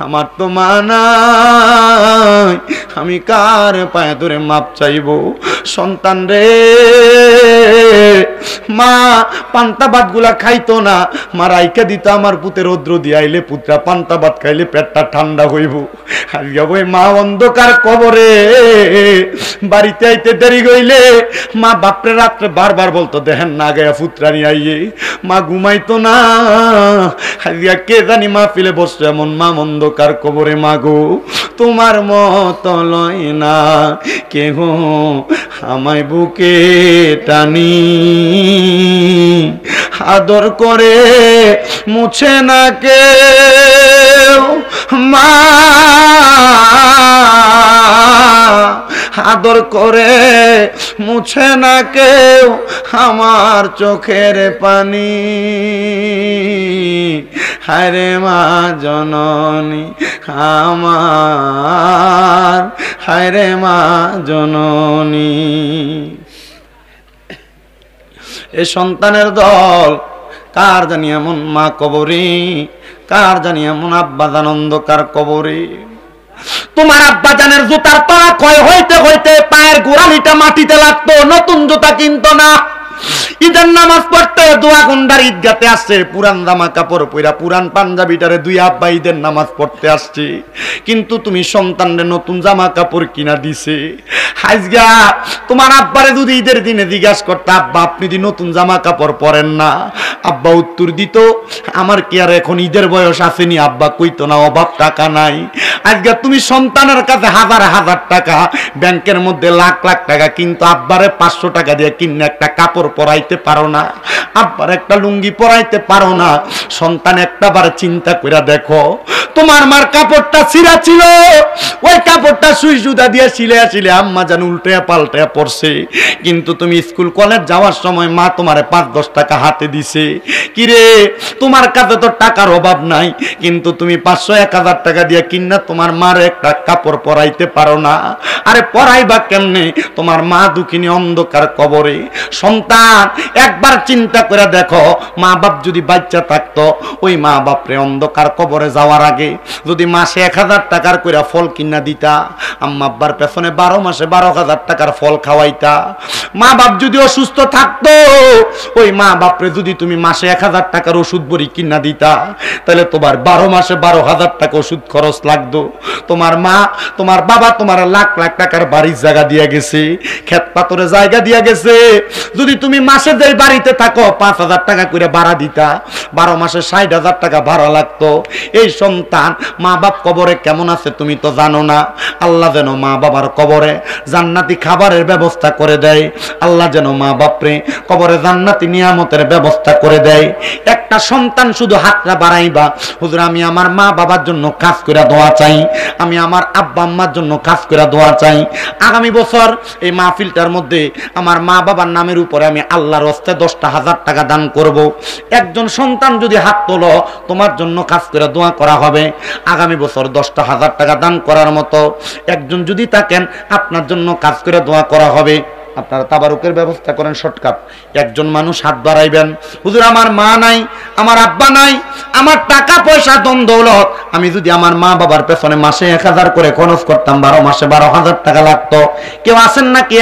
আমার তো মা নাই, আমি কার পায়ে ধরে মাপ চাইবো? সন্তান রে, মা পান্তা ভাত গুলা খাইতো না, মা রাইকা দিত আমার পুতে রৌদ্র দিয়ে আইলে পুত্রা পান্তা ভাত খাইলে পেটটা ঠান্ডা হইব। আজকে ওই মা অন্ধকার কবরে বাড়িতে আইতে দেরি হইলে মা বাপরে রাত্রে বারবার বলতো দেখেন না গায়া পুত্রা নিয়ে আইয়ে, মা ঘুমাইতো না। আজকে কে জানি মা ফিলে বসতো এমন মা অন্ধকার কবরে। মা গো তোমার মত লয় না কেহ আমায় বুকে টানি, আদর করে মুছে না কেউ মা, আদর করে মুছে না কেউ আমার চোখের পানি। হায়রে মা জননী আমার, হায়রে মা জননী। এ সন্তানের দল কার জানি এমন মা কবরে, কার জানি এমন আব্বা জান অন্ধকার কবরে। তোমার আব্বা জানের জুতার তলা ক্ষয় হইতে হইতে পায়ের গোড়ালিটা মাটিতে লাগতো, নতুন জুতা কিনতো না। ঈদের নামাজ পড়তে দোয়া গুন্ডার ঈদগাতে আসছে, পুরান জামা কাপড় পরা পুরান পাঞ্জাবিটারে দুই আব্বা ঈদের নামাজ পড়তে আসছে, কিন্তু তুমি সন্তানরে নতুন জামা কাপড় কিনা দিছে। আজগা তোমার আব্বারে যদি ঈদের দিনে জিজ্ঞাসা করতে আব্বা আপনি যদি নতুন জামা কাপড় পরেন না, আব্বা উত্তর দিত আমার কি আর এখন ঈদের বয়স আসেনি? আব্বা কইতো না অভাব টাকা নাই। আজকে তুমি সন্তানের কাছে হাজার হাজার টাকা, ব্যাংকের মধ্যে লাখ লাখ টাকা, কিন্তু আব্বারে 500 টাকা দিয়ে কিনে একটা কাপড় পরাইতে পারো না, আব্বার একটা লুঙ্গি পরাইতে পারো না। সন্তান একটাবার চিন্তা করে দেখো, তোমার মার কাপড়টা ছিঁড়া ছিল, ওই কাপড়টা সুই সুতা দিয়ে ছিলে ছিলে আম্মা যেন উল্টে পাল্টে পড়ছে, কিন্তু তুমি স্কুল কলেজ যাওয়ার সময় মা তোমারে 5-10 টাকা হাতে দিছে। কিরে তোমার কাছে তো টাকার অভাব নাই, কিন্তু তুমি 500-1000 টাকা দিয়ে কিনা তোমার মার একটা কাপড় পরাইতে পারো না। আরে পরাইবা কেমনে? তোমার মা দুঃখিনী অন্ধকার কবরে। সন্তান একবার চিন্তা করে দেখো, মা বাপ যদি বাচ্চা থাকতো, ওই মা বাপরে অন্ধকার কবরে যাওয়ার আগে যদি মাসে 1000 টাকার করে ফল কিনা দিতা, আম্মা আব্বার পেছনে 12 মাসে 12,000 টাকার ফল খাওয়াইতা। মা বাপ যদি অসুস্থ থাকতো, ওই মা বাপরে যদি তুমি মাসে 1000 টাকার ওষুধ বড়ি কিনা দিতা, তাহলে তোমার 12 মাসে 12,000 টাকা ওষুধ খরচ লাগতো। তোমার মা তোমার বাবা তোমার লাখ লাখ টাকার বাড়ির জায়গা দিয়ে গেছে, ক্ষেত পাথরে জায়গা দিয়ে গেছে। যদি তুমি মাসে যে বাড়িতে থাকো 5,000 টাকা করে ভাড়া দিতা, 12 মাসে 60,000 টাকা ভাড়া লাগতো। এই সন্তান মা বাপ কবরে কেমন আছে তুমি তো জানো না। আল্লাহ যেন মা বাবার কবরে জান্নাতি খাবারের ব্যবস্থা করে দেয়, আল্লাহ যেন মা বাপরে কবরে জান্নাতি নিয়ামতের ব্যবস্থা করে দেয়। একটা সন্তান শুধু হাতটা বাড়াইবা, হুজুর আমি আমার মা বাবার জন্য কাজ করে দোয়া চাই, আমি আমার আব্বা আম্মার জন্য কাজ করে দোয়া চাই। আগামী বছর এই মাহফিলটার মধ্যে আমার মা বাবার নামের উপরে আমি আল্লাহর হস্তে 10,000 টাকা দান করব। একজন সন্তান যদি হাত তোলো, তোমার জন্য কাজ করে দোয়া করা হবে। আগামী বছর 10,000 টাকা দান করার মতো একজন যদি থাকেন, আপনার জন্য কাজ করে দোয়া করা হবে। আপনারা তাবারুকের ব্যবস্থা করেন শর্টকাট। একজন মানুষ হাত বাড়াইবেন, হুজুর আমার মা নাই, আমার আব্বা নাই, আমার টাকা পয়সা ধন দৌলত, আমি যদি আমার মা বাবার পেছনে মাসে 1000 করে খরচ করতাম, 12 মাসে 12,000 টাকা লাগতো। কেউ আছেন নাকি?